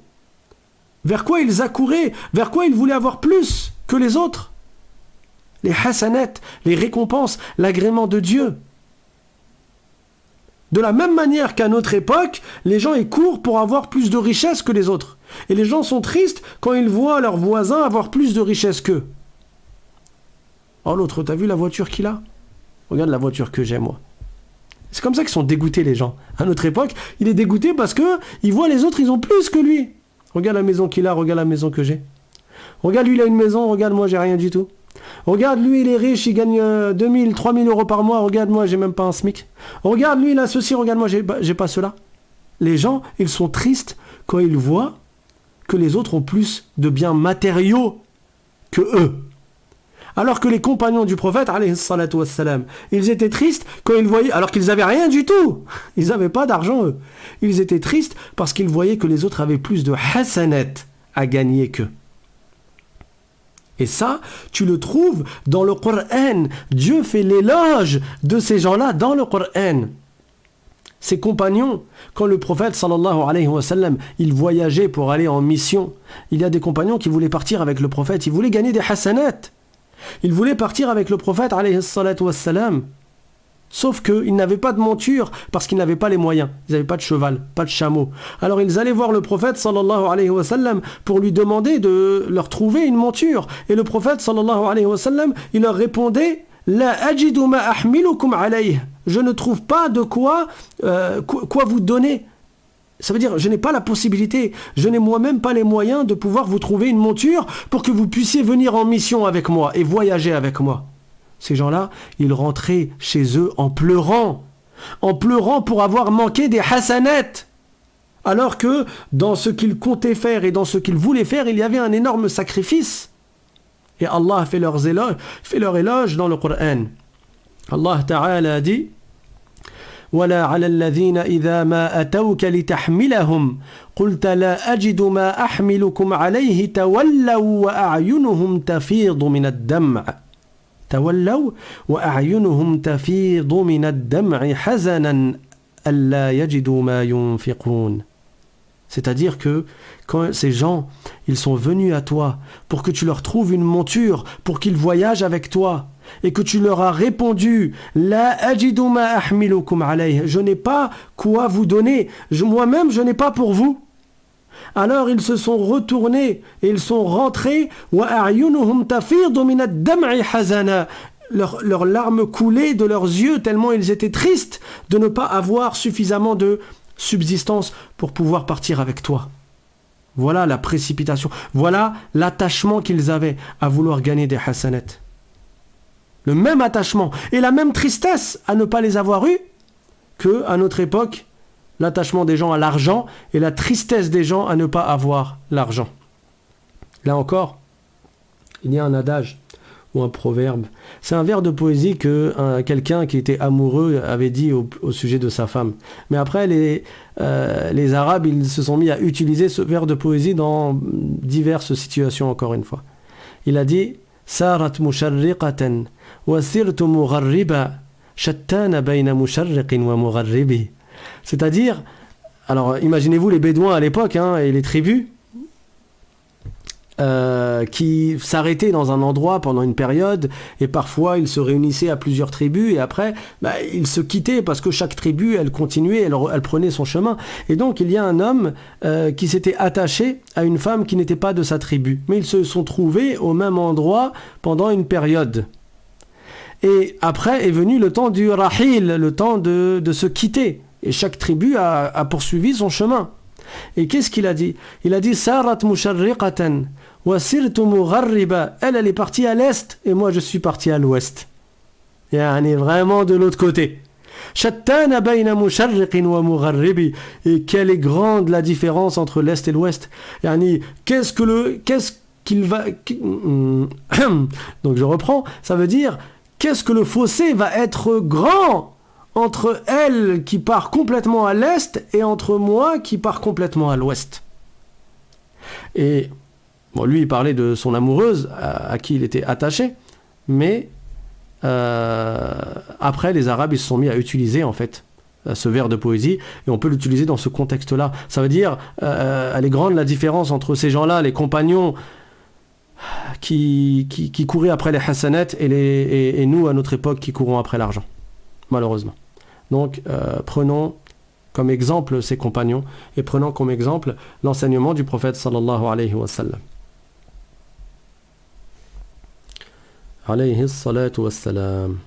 S1: Vers quoi ils accouraient, vers quoi ils voulaient avoir plus que les autres. Les hasanat, les récompenses, l'agrément de Dieu. De la même manière qu'à notre époque, les gens y courent pour avoir plus de richesses que les autres. Et les gens sont tristes quand ils voient leurs voisins avoir plus de richesses qu'eux. Oh l'autre, t'as vu la voiture qu'il a? Regarde la voiture que j'ai moi. C'est comme ça qu'ils sont dégoûtés les gens. À notre époque, il est dégoûté parce qu'il voit les autres, ils ont plus que lui. Regarde la maison qu'il a, regarde la maison que j'ai. Regarde lui, il a une maison, regarde moi, j'ai rien du tout. Regarde lui, il est riche, il gagne 2000, 3000 euros par mois, regarde moi, j'ai même pas un SMIC. Regarde lui, il a ceci, regarde moi, j'ai pas cela. Les gens, ils sont tristes quand ils voient que les autres ont plus de biens matériaux que eux. Alors que les compagnons du prophète, alayhi salatu wassalam, ils étaient tristes quand ils voyaient, alors qu'ils n'avaient rien du tout. Ils n'avaient pas d'argent, eux. Ils étaient tristes parce qu'ils voyaient que les autres avaient plus de hasanat à gagner qu'eux. Et ça, tu le trouves dans le Coran. Dieu fait l'éloge de ces gens-là dans le Coran. Ses compagnons, quand le prophète sallallahu alayhi wa sallam, il voyageait pour aller en mission, il y a des compagnons qui voulaient partir avec le prophète, ils voulaient gagner des hasanat. Ils voulaient partir avec le prophète alayhi salatu wassalam. Sauf qu'ils n'avaient pas de monture parce qu'ils n'avaient pas les moyens. Ils n'avaient pas de cheval, pas de chameau. Alors ils allaient voir le prophète sallallahu alayhi wa sallam pour lui demander de leur trouver une monture. Et le prophète sallallahu alayhi wa sallam, il leur répondait « La ajidu ma ahmilukum alayh » Je ne trouve pas de quoi vous donner. Ça veut dire, je n'ai pas la possibilité, je n'ai moi-même pas les moyens de pouvoir vous trouver une monture pour que vous puissiez venir en mission avec moi et voyager avec moi. Ces gens-là, ils rentraient chez eux en pleurant pour avoir manqué des hasanat. Alors que dans ce qu'ils comptaient faire et dans ce qu'ils voulaient faire, il y avait un énorme sacrifice. Et Allah fait leur éloge dans le Coran. Allah Ta'ala dit ولا على الذين إذا ما أتوك لتحملهم قلت لا أجد ما أحملكم عليه تولوا وأعينهم تفيض من الدمع حزنا ألا يجدوا ما ينفقون. C'est-à-dire que quand ces gens, ils sont venus à toi pour que tu leur trouves une monture, pour qu'ils voyagent avec toi, et que tu leur as répondu « La ajidu ma ahmilukum alayh » je n'ai pas quoi vous donner, moi-même je n'ai pas pour vous. Alors ils se sont retournés et ils sont rentrés « Wa a'yunuhum tafiddu min ad-dam'i hazana » leurs larmes coulaient de leurs yeux tellement ils étaient tristes de ne pas avoir suffisamment de subsistance pour pouvoir partir avec toi. Voilà la précipitation, voilà l'attachement qu'ils avaient à vouloir gagner des hasanat. Le même attachement et la même tristesse à ne pas les avoir eus qu'à notre époque, l'attachement des gens à l'argent et la tristesse des gens à ne pas avoir l'argent. Là encore, il y a un adage ou un proverbe. C'est un vers de poésie que quelqu'un qui était amoureux avait dit au sujet de sa femme. Mais après, les Arabes, ils se sont mis à utiliser ce vers de poésie dans diverses situations, encore une fois. Il a dit « Sarat musharriqatan wa sirtu mugharriba shattana bayna musharriqin wa mugharribi » C'est-à-dire, alors imaginez-vous les Bédouins à l'époque et les tribus qui s'arrêtaient dans un endroit pendant une période et parfois ils se réunissaient à plusieurs tribus et après ils se quittaient parce que chaque tribu elle continuait, elle prenait son chemin et donc il y a un homme qui s'était attaché à une femme qui n'était pas de sa tribu mais ils se sont trouvés au même endroit pendant une période et après est venu le temps du rahil, le temps de se quitter et chaque tribu a poursuivi son chemin. Et qu'est-ce qu'il a dit? Il a dit Sarat musharriqatan wa sirtu mugharriba. Elle est partie à l'est et moi je suis parti à l'ouest. Yani vraiment de l'autre côté. Shattana bayna musharriqin wa mugharribi. Et quelle est grande la différence entre l'est et l'ouest. Yani qu'est-ce qu'il va donc je reprends, ça veut dire qu'est-ce que le fossé va être grand entre elle qui part complètement à l'est et entre moi qui part complètement à l'ouest. Et bon, lui, il parlait de son amoureuse à qui il était attaché, mais après les Arabes ils se sont mis à utiliser en fait ce vers de poésie, et on peut l'utiliser dans ce contexte-là. Ça veut dire, elle est grande la différence entre ces gens-là, les compagnons qui couraient après les hasanat et nous à notre époque qui courons après l'argent, malheureusement. Donc prenons comme exemple ces compagnons et prenons comme exemple l'enseignement du prophète sallallahu alayhi wa sallam. Alayhi salatu wa salam.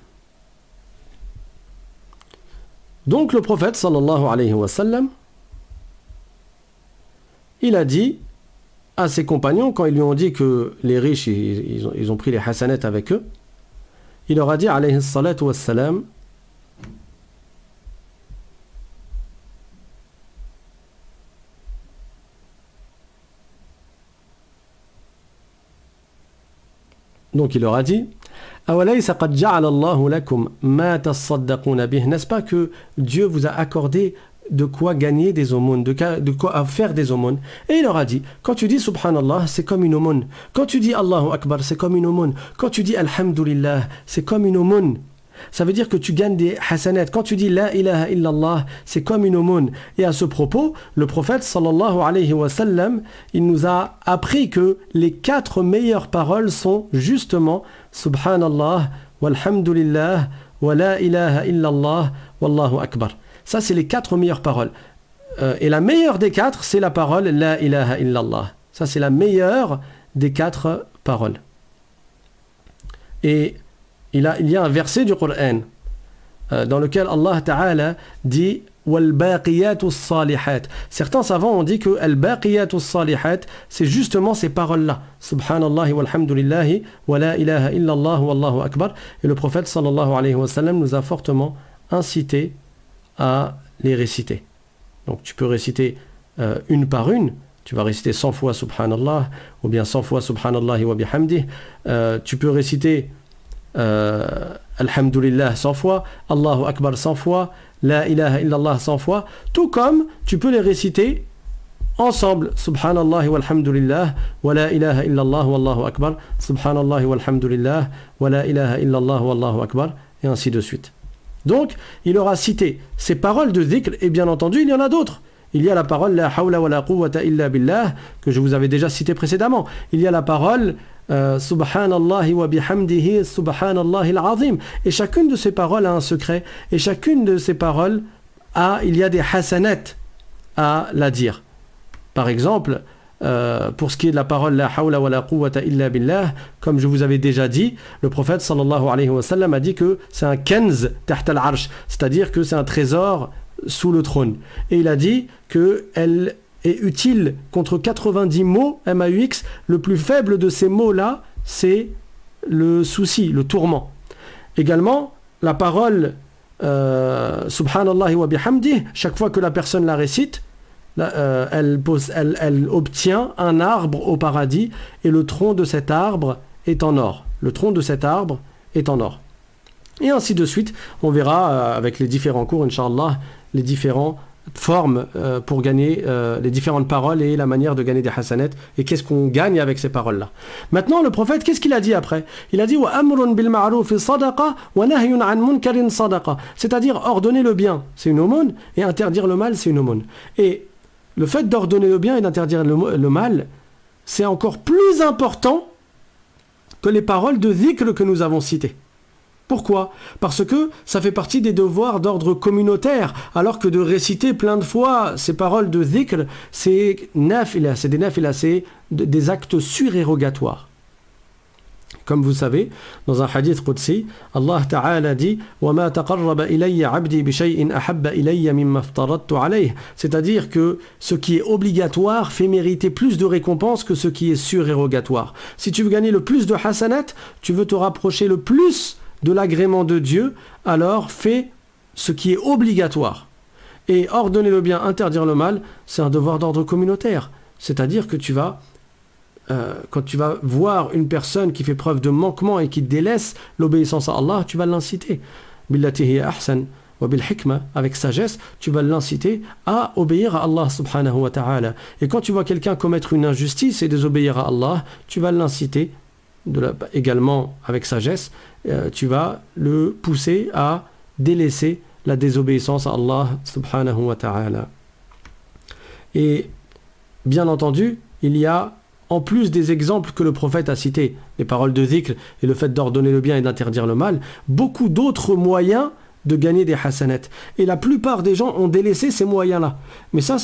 S1: Donc le prophète sallallahu alayhi wa sallam, il a dit à ses compagnons, quand ils lui ont dit que les riches, ils ont pris les hasanat avec eux, il leur a dit alayhi salatu wa salam, donc il leur a dit n'est-ce pas que Dieu vous a accordé de quoi gagner des aumônes, de quoi faire des aumônes? Et il leur a dit, quand tu dis Subhanallah, c'est comme une aumône. Quand tu dis Allahu Akbar, c'est comme une aumône. Quand tu dis Alhamdulillah, c'est comme une aumône. Ça veut dire que tu gagnes des hasanat. Quand tu dis La ilaha illallah, c'est comme une aumône. Et à ce propos, le prophète sallallahu alayhi wa sallam, il nous a appris que les 4 meilleures paroles sont justement Subhanallah, walhamdulillah, wa la ilaha illallah, wallahu akbar. Ça, c'est les 4 meilleures paroles. Et la meilleure des 4, c'est la parole La ilaha illallah. Ça, c'est la meilleure des 4 paroles. Et il y a un verset du Coran dans lequel Allah Ta'ala dit Wal-baqiyatus salihat. Certains savants ont dit que Al-baqiyatus salihat, c'est justement ces paroles-là. Subhanallah walhamdulillahi wa la ilaha illallah wallahu akbar. Et le prophète sallallahu alayhi wa sallam nous a fortement incité à les réciter. Donc tu peux réciter une par une. Tu vas réciter 100 fois Subhanallah ou bien 100 fois Subhanallah wa bihamdih. Tu peux réciter Alhamdulillah 100 fois, Allahu Akbar 100 fois, La ilaha illallah 100 fois, tout comme tu peux les réciter ensemble, Subhanallah walhamdulillah, wa la ilaha illallah wallahu akbar, Subhanallah walhamdulillah, wa la ilaha illallah wallahu akbar, et ainsi de suite. Donc, il aura cité ces paroles de dhikr, et bien entendu, il y en a d'autres. Il y a la parole La hawla wa la quwwata illa billah, que je vous avais déjà cité précédemment. Il y a la parole Subhanallah wa bihamdihi Subhanallah al-azim. Et chacune de ces paroles a un secret. Et chacune de ces paroles il y a des hasanat à la dire. Par exemple, pour ce qui est de la parole La hawla wa la quwwata illa billah, comme je vous avais déjà dit, le prophète sallallahu alayhi wa sallam a dit que c'est un kenz tahta al-arsh, c'est-à-dire que c'est un trésor sous le trône. Et il a dit qu'elle est utile contre 90 mots, MAUX. Le plus faible de ces mots-là, c'est le souci, le tourment. Également, la parole Subhanallah wa bihamdih, chaque fois que la personne la récite, elle obtient un arbre au paradis, et le tronc de cet arbre est en or. Le tronc de cet arbre est en or. Et ainsi de suite, on verra avec les différents cours, Inch'Allah, les différentes formes pour gagner les différentes paroles et la manière de gagner des hasanat, et qu'est-ce qu'on gagne avec ces paroles-là. Maintenant, le prophète, qu'est-ce qu'il a dit après? Il a dit wa amrun bil ma'ruf sadaqa wa nahyun an munkarin sadaqa, c'est-à-dire ordonner le bien, c'est une aumône, et interdire le mal, c'est une aumône. Et le fait d'ordonner le bien et d'interdire le mal, c'est encore plus important que les paroles de dhikr que nous avons citées. Pourquoi? Parce que ça fait partie des devoirs d'ordre communautaire, alors que de réciter plein de fois ces paroles de dhikr, c'est nafila, c'est des nafila, c'est des actes surérogatoires. Comme vous savez, dans un hadith qudsi, Allah Ta'ala dit وَمَا تَقَرَّبَ إِلَيَّ عَبْدِي بِشَيْءٍ أَحَبَّ إِلَيَّ مِمَّا افْتَرَضْتُ عَلَيْهِ. C'est-à-dire que ce qui est obligatoire fait mériter plus de récompenses que ce qui est surérogatoire. Si tu veux gagner le plus de hasanat, tu veux te rapprocher le plus de l'agrément de Dieu, alors fais ce qui est obligatoire. Et ordonner le bien, interdire le mal, c'est un devoir d'ordre communautaire. C'est-à-dire que quand tu vas voir une personne qui fait preuve de manquement et qui délaisse l'obéissance à Allah, tu vas l'inciter. Billati hiya ahsan wa bil hikma, avec sagesse, tu vas l'inciter à obéir à Allah subhanahu wa ta'ala. Et quand tu vois quelqu'un commettre une injustice et désobéir à Allah, tu vas l'inciter également avec sagesse, tu vas le pousser à délaisser la désobéissance à Allah subhanahu wa ta'ala. Et bien entendu, il y a, en plus des exemples que le prophète a cités, les paroles de dhikr et le fait d'ordonner le bien et d'interdire le mal, beaucoup d'autres moyens de gagner des hasanats. Et la plupart des gens ont délaissé ces moyens-là. Mais ça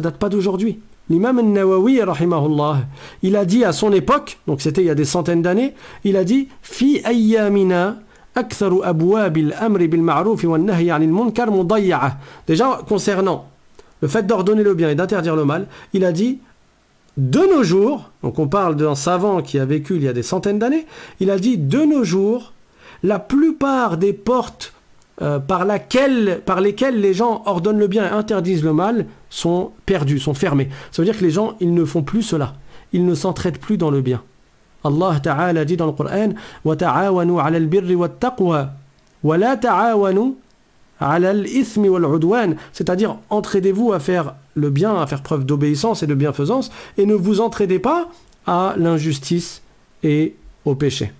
S1: date pas d'aujourd'hui. L'imam al-Nawawi, rahimahullah, il a dit à son époque, donc c'était il y a des centaines d'années, il a dit « Fi ayyamina aktharu abwabil amri bil ma'ruf wa nahyi 'anil munkar mudayya'a » Déjà, concernant le fait d'ordonner le bien et d'interdire le mal, il a dit de nos jours, donc on parle d'un savant qui a vécu il y a des centaines d'années, il a dit de nos jours, la plupart des portes par lesquelles les gens ordonnent le bien et interdisent le mal sont perdues, sont fermées. Ça veut dire que les gens, ils ne font plus cela. Ils ne s'entraident plus dans le bien. Allah Ta'ala dit dans le Coran وَتَعَاوَنُوا عَلَى الْبِرِّ وَالتَّقْوَى وَلَا تَعَاوَنُوا عَلَى الْإِثْمِ وَالْعُدْوَانِ C'est-à-dire, entraidez-vous à faire le bien, à faire preuve d'obéissance et de bienfaisance, et ne vous entraidez pas à l'injustice et au péché.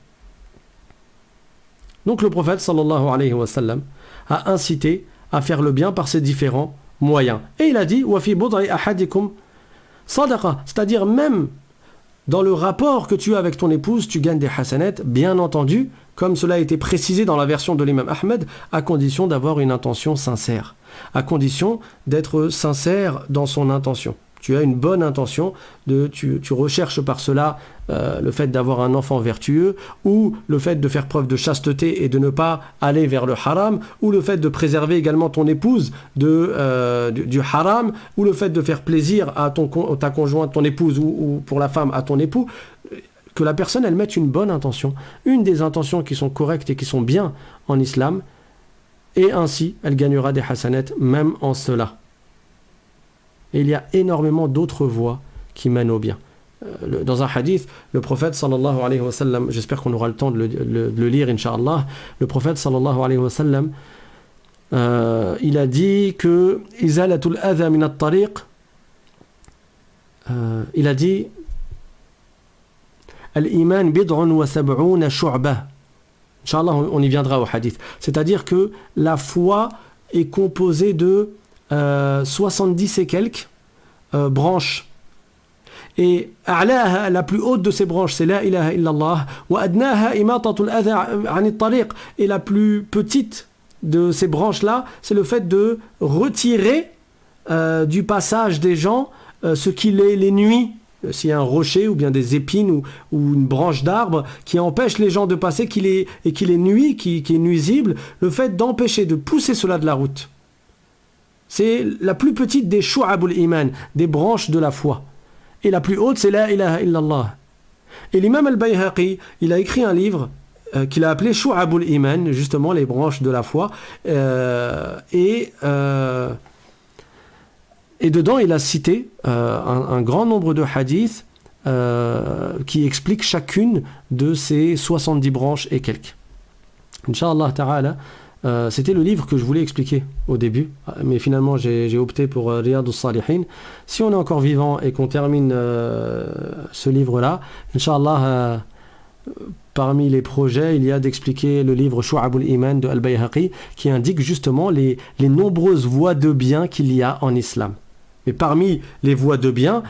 S1: Donc le prophète sallallahu alayhi wa sallam a incité à faire le bien par ces différents moyens. Et il a dit وَفِي بُضْعِ أَحَدِكُمْ صَدَقَةٌ C'est-à-dire même dans le rapport que tu as avec ton épouse, tu gagnes des hasanats, bien entendu, comme cela a été précisé dans la version de l'imam Ahmed, à condition d'avoir une intention sincère, à condition d'être sincère dans son intention. Tu as une bonne intention, tu recherches par cela le fait d'avoir un enfant vertueux, ou le fait de faire preuve de chasteté et de ne pas aller vers le haram, ou le fait de préserver également ton épouse du haram, ou le fait de faire plaisir à ta conjointe, ton épouse, ou pour la femme à ton époux, que la personne elle mette une bonne intention, une des intentions qui sont correctes et qui sont bien en islam, et ainsi elle gagnera des hasanats même en cela. Et il y a énormément d'autres voies qui mènent au bien. Dans un hadith, le prophète sallallahu alayhi wa sallam, j'espère qu'on aura le temps de le lire, incha'Allah, le prophète sallallahu alayhi wa sallam, il a dit que izalatul adha min at-tariq, il a dit al-iman bid'un wa sab'una shu'bah. Inch'Allah, on y viendra au hadith. C'est-à-dire que la foi est composée de 70 et quelques branches. Et a'laha, la plus haute de ces branches, c'est la ilaha illallah. Wa adnaha imatatul adha 'anit tariq. Et la plus petite de ces branches-là, c'est le fait de retirer du passage des gens ce qui les nuit. S'il y a un rocher ou bien des épines ou une branche d'arbre qui empêche les gens de passer qui les nuit, qui est nuisible, le fait d'empêcher, de pousser cela de la route. C'est la plus petite des shu'abul iman, des branches de la foi. Et la plus haute, c'est la ilaha illallah. Et l'imam al-Bayhaqi, il a écrit un livre qu'il a appelé Shu'abul Iman, justement les branches de la foi. Et dedans, il a cité un grand nombre de hadiths qui expliquent chacune de ces 70 branches et quelques. Inch'Allah ta'ala, c'était le livre que je voulais expliquer au début, mais finalement j'ai opté pour Riyadus Salihin. Si on est encore vivant et qu'on termine ce livre-là, Inch'Allah, parmi les projets, il y a d'expliquer le livre Shu'abul Iman de Al-Bayhaqi qui indique justement les nombreuses voies de bien qu'il y a en islam. Mais parmi les voies de bien,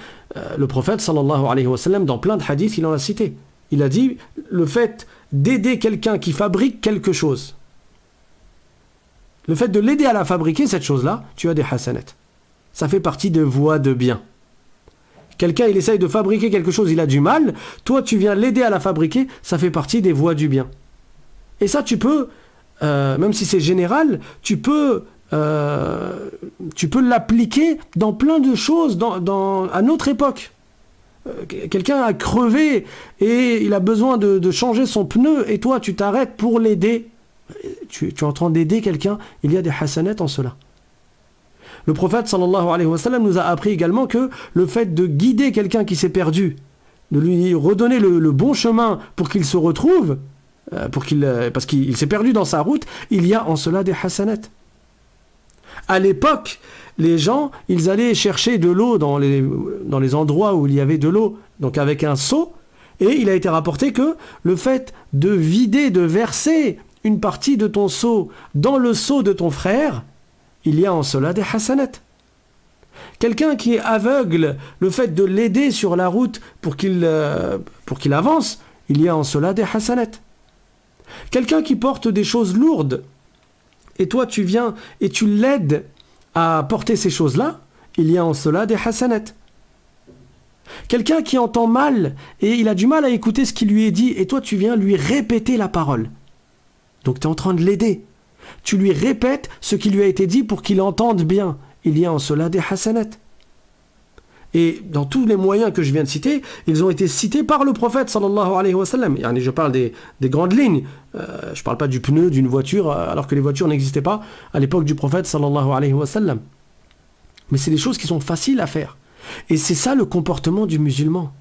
S1: le prophète sallallahu alayhi wa sallam, dans plein de hadiths, il en a cité. Il a dit le fait d'aider quelqu'un qui fabrique quelque chose, le fait de l'aider à la fabriquer, cette chose-là, tu as des hasanats. Ça fait partie des voies de bien. Quelqu'un, il essaye de fabriquer quelque chose, il a du mal. Toi, tu viens l'aider à la fabriquer, ça fait partie des voies du bien. Et ça, tu peux, même si c'est général, tu peux l'appliquer dans plein de choses à notre époque. Quelqu'un a crevé et il a besoin de changer son pneu et toi, tu t'arrêtes pour l'aider. Tu es en train d'aider quelqu'un, il y a des hasanats en cela. Le prophète sallallahu alayhi wa sallam nous a appris également que le fait de guider quelqu'un qui s'est perdu, de lui redonner le bon chemin pour qu'il se retrouve, parce qu'il s'est perdu dans sa route, il y a en cela des hasanats. À l'époque, les gens, ils allaient chercher de l'eau dans les endroits où il y avait de l'eau, donc avec un seau, Et il a été rapporté que le fait de vider, de verser une partie de ton seau dans le seau de ton frère, il y a en cela des hasanat. Quelqu'un qui est aveugle, le fait de l'aider sur la route pour qu'il avance, il y a en cela des hasanat. Quelqu'un qui porte des choses lourdes, et toi tu viens et tu l'aides à porter ces choses-là, il y a en cela des hasanat. Quelqu'un qui entend mal et il a du mal à écouter ce qui lui est dit, et toi tu viens lui répéter la parole. Donc tu es en train de l'aider. Tu lui répètes ce qui lui a été dit pour qu'il entende bien. Il y a en cela des hasanat. Et dans tous les moyens que je viens de citer, ils ont été cités par le prophète sallallahu alayhi wa sallam. Je parle des grandes lignes. Je ne parle pas du pneu d'une voiture, alors que les voitures n'existaient pas à l'époque du prophète sallallahu alayhi wa sallam. Mais c'est des choses qui sont faciles à faire. Et c'est ça le comportement du musulman.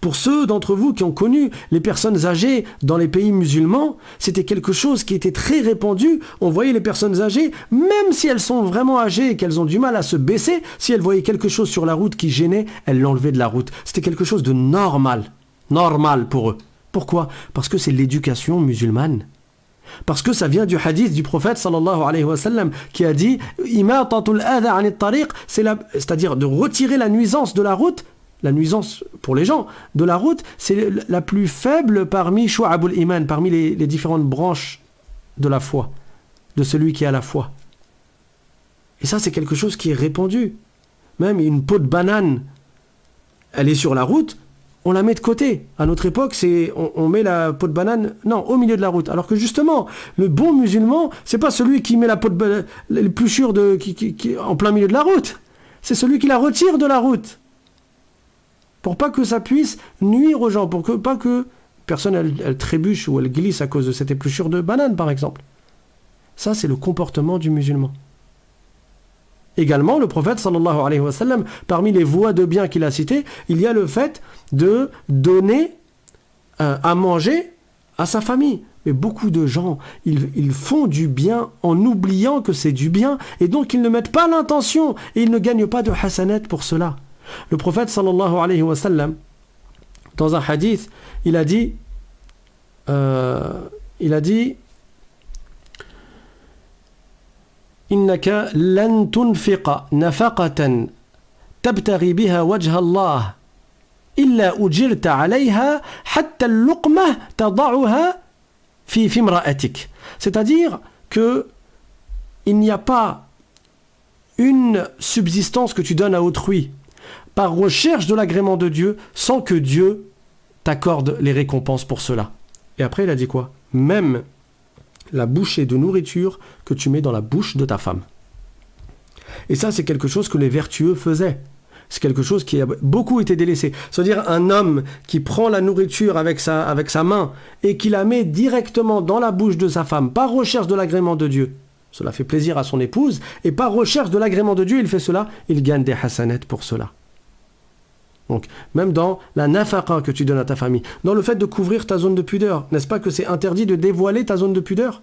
S1: Pour ceux d'entre vous qui ont connu les personnes âgées dans les pays musulmans, c'était quelque chose qui était très répandu. On voyait les personnes âgées, même si elles sont vraiment âgées et qu'elles ont du mal à se baisser, si elles voyaient quelque chose sur la route qui gênait, elles l'enlevaient de la route. C'était quelque chose de normal pour eux. Pourquoi ? Parce que c'est l'éducation musulmane. Parce que ça vient du hadith du prophète sallallahu alayhi wa sallam qui a dit imatatul adha anit tariq, c'est-à-dire de retirer la nuisance de la route. La nuisance pour les gens de la route, c'est la plus faible parmi shu'abul iman, parmi les différentes branches de la foi, de celui qui a la foi. Et ça, c'est quelque chose qui est répandu. Même une peau de banane, elle est sur la route, on la met de côté. À notre époque, on met la peau de banane, au milieu de la route. Alors que justement, le bon musulman, c'est pas celui qui met la peau de banane, l'épluchure qui en plein milieu de la route. C'est celui qui la retire de la route. Pour pas que ça puisse nuire aux gens, pour que pas que personne elle trébuche ou elle glisse à cause de cette épluchure de banane, par exemple. Ça, c'est le comportement du musulman. Également, le prophète sallallahu alayhi wa sallam, parmi les voies de bien qu'il a citées, il y a le fait de donner à manger à sa famille. Mais beaucoup de gens, ils font du bien en oubliant que c'est du bien, et donc ils ne mettent pas l'intention, et ils ne gagnent pas de hasanat pour cela. Le prophète sallallahu alayhi wa sallam, dans un hadith, il a dit innaka lan tunfiqa nafaqatan tabtaghi biha wajha Allah illa ujirta alayha hatta al-luqmah tada'uha fi imra'atik. C'est-à-dire que il n'y a pas une subsistance que tu donnes à autrui par recherche de l'agrément de Dieu, sans que Dieu t'accorde les récompenses pour cela. Et après, il a dit quoi ? Même la bouchée de nourriture que tu mets dans la bouche de ta femme. Et ça, c'est quelque chose que les vertueux faisaient. C'est quelque chose qui a beaucoup été délaissé. C'est-à-dire un homme qui prend la nourriture avec sa main et qui la met directement dans la bouche de sa femme, par recherche de l'agrément de Dieu. Cela fait plaisir à son épouse, et par recherche de l'agrément de Dieu, il fait cela, il gagne des hasanats pour cela. Donc, même dans la nafaqa que tu donnes à ta famille, dans le fait de couvrir ta zone de pudeur, n'est-ce pas que c'est interdit de dévoiler ta zone de pudeur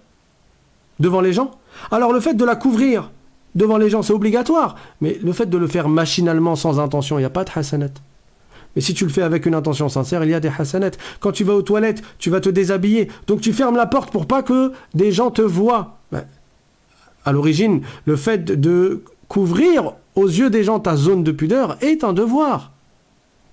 S1: devant les gens ? Alors le fait de la couvrir devant les gens, c'est obligatoire, mais le fait de le faire machinalement, sans intention, il n'y a pas de hasanat. Mais si tu le fais avec une intention sincère, il y a des hasanat. Quand tu vas aux toilettes, tu vas te déshabiller, donc tu fermes la porte pour pas que des gens te voient. À l'origine, le fait de couvrir aux yeux des gens ta zone de pudeur est un devoir.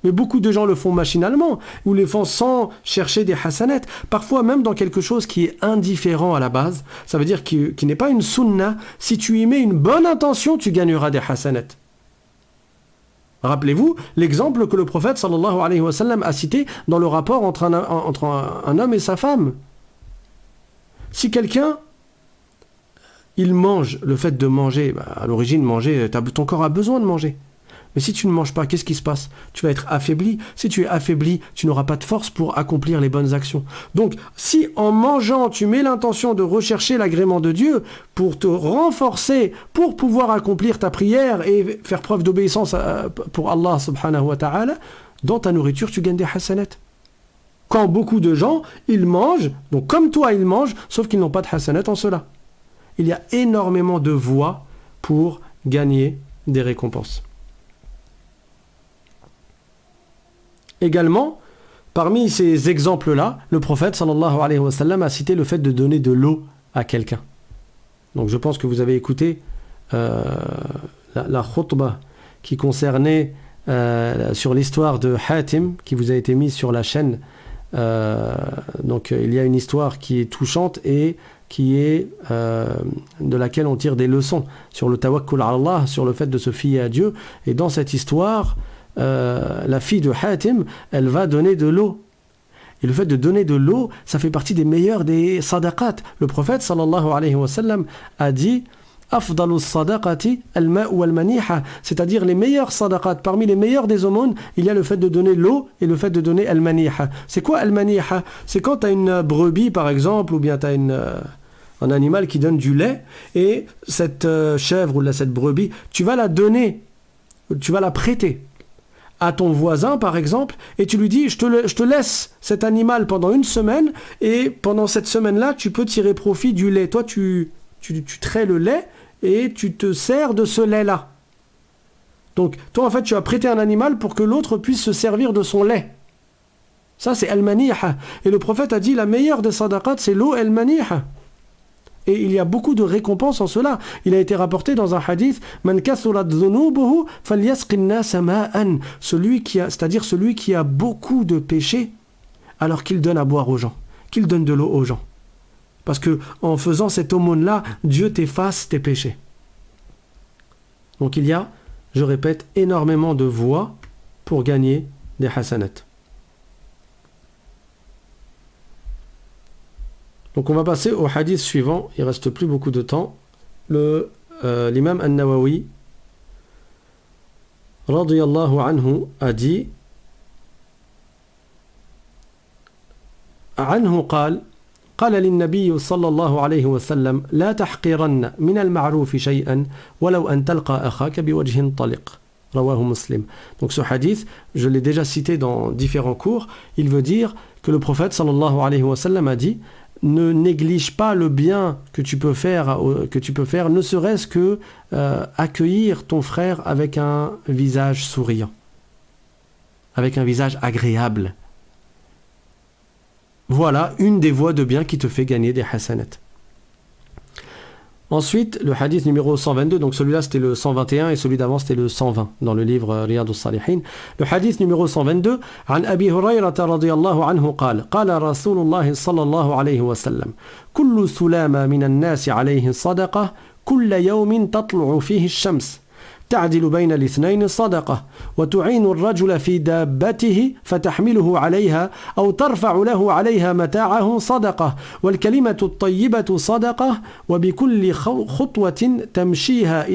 S1: Mais beaucoup de gens le font machinalement, ou le font sans chercher des hasanat. Parfois même dans quelque chose qui est indifférent à la base, ça veut dire qui n'est pas une sunna. Si tu y mets une bonne intention, tu gagneras des hasanat. Rappelez-vous l'exemple que le prophète sallallahu alayhi wa sallam a cité dans le rapport entre un homme et sa femme. Si quelqu'un, il mange, le fait de manger, à l'origine manger, ton corps a besoin de manger. Mais si tu ne manges pas, qu'est-ce qui se passe ? Tu vas être affaibli. Si tu es affaibli, tu n'auras pas de force pour accomplir les bonnes actions. Donc, si en mangeant, tu mets l'intention de rechercher l'agrément de Dieu pour te renforcer, pour pouvoir accomplir ta prière et faire preuve d'obéissance pour Allah subhanahu wa ta'ala, dans ta nourriture, tu gagnes des hasanat. Quand beaucoup de gens, ils mangent, donc comme toi, ils mangent, sauf qu'ils n'ont pas de hasanat en cela. Il y a énormément de voies pour gagner des récompenses. Également, parmi ces exemples-là, le prophète sallallahu alayhi wa sallam a cité le fait de donner de l'eau à quelqu'un. Donc je pense que vous avez écouté la khutbah qui concernait sur l'histoire de Hatim, qui vous a été mise sur la chaîne. Donc il y a une histoire qui est touchante et qui est de laquelle on tire des leçons sur le tawakkul ala Allah, sur le fait de se fier à Dieu. Et dans cette histoire, la fille de Hatim, elle va donner de l'eau. Et le fait de donner de l'eau, ça fait partie des meilleurs des sadaqat. Le prophète sallallahu alayhi wa sallam a dit Afdalu sadaqati al-ma' wal-maniha, c'est-à-dire les meilleurs sadaqat, parmi les meilleurs des aumônes, il y a le fait de donner l'eau et le fait de donner al-maniha. C'est quoi al-maniha? C'est quand tu as une brebis par exemple, ou bien tu as un animal qui donne du lait, et cette chèvre ou cette brebis, tu vas la donner, tu vas la prêter à ton voisin par exemple, et tu lui dis je te laisse cet animal pendant une semaine, et pendant cette semaine-là, tu peux tirer profit du lait. Toi, tu traites le lait et tu te sers de ce lait-là. Donc, toi, en fait, tu as prêté un animal pour que l'autre puisse se servir de son lait. Ça, c'est al-maniha. Et le prophète a dit, la meilleure des sadaqat, c'est l'eau al-maniha. Et il y a beaucoup de récompenses en cela. Il a été rapporté dans un hadith, Man kathurat dhunubuhu falyasqi an-nasa ma'an. C'est-à-dire celui qui a beaucoup de péchés, alors qu'il donne à boire aux gens, qu'il donne de l'eau aux gens. Parce que en faisant cette aumône-là, Dieu t'efface tes péchés. Donc il y a, je répète, énormément de voies pour gagner des hasanat. Donc on va passer au hadith suivant. Il ne reste plus beaucoup de temps. L'imam An-Nawawi, radiyallahu anhu, a dit عنه قال للنبي صلى الله عليه وسلم لا تحقرن من المعروف شيئا ولو أن تلقى أخاك بوجه طلق رواه مسلم. Donc ce hadith, je l'ai déjà cité dans différents cours, il veut dire que le prophète sallallahu alayhi wa sallam a dit ne néglige pas le bien que tu peux faire, ne serait-ce que accueillir ton frère avec un visage souriant, avec un visage agréable. Voilà une des voies de bien qui te fait gagner des hasanat. Ensuite, le hadith numéro 122, donc celui-là c'était le 121 et celui d'avant c'était le 120 dans le livre Riyad al-Salihin. Le hadith numéro 122, عن أبي هريرة رضي الله عنه قال رسول الله صلى الله عليه وسلم كل سلامة من الناس عليه صدقة كل يوم تطلع فيه الشمس تعدل بين الاثنين صدقة وتعين الرجل في دابته فتحمله عليها أو ترفع له عليها متاعه صدقة والكلمة الطيبة صدقة وبكل خطوة تمشيها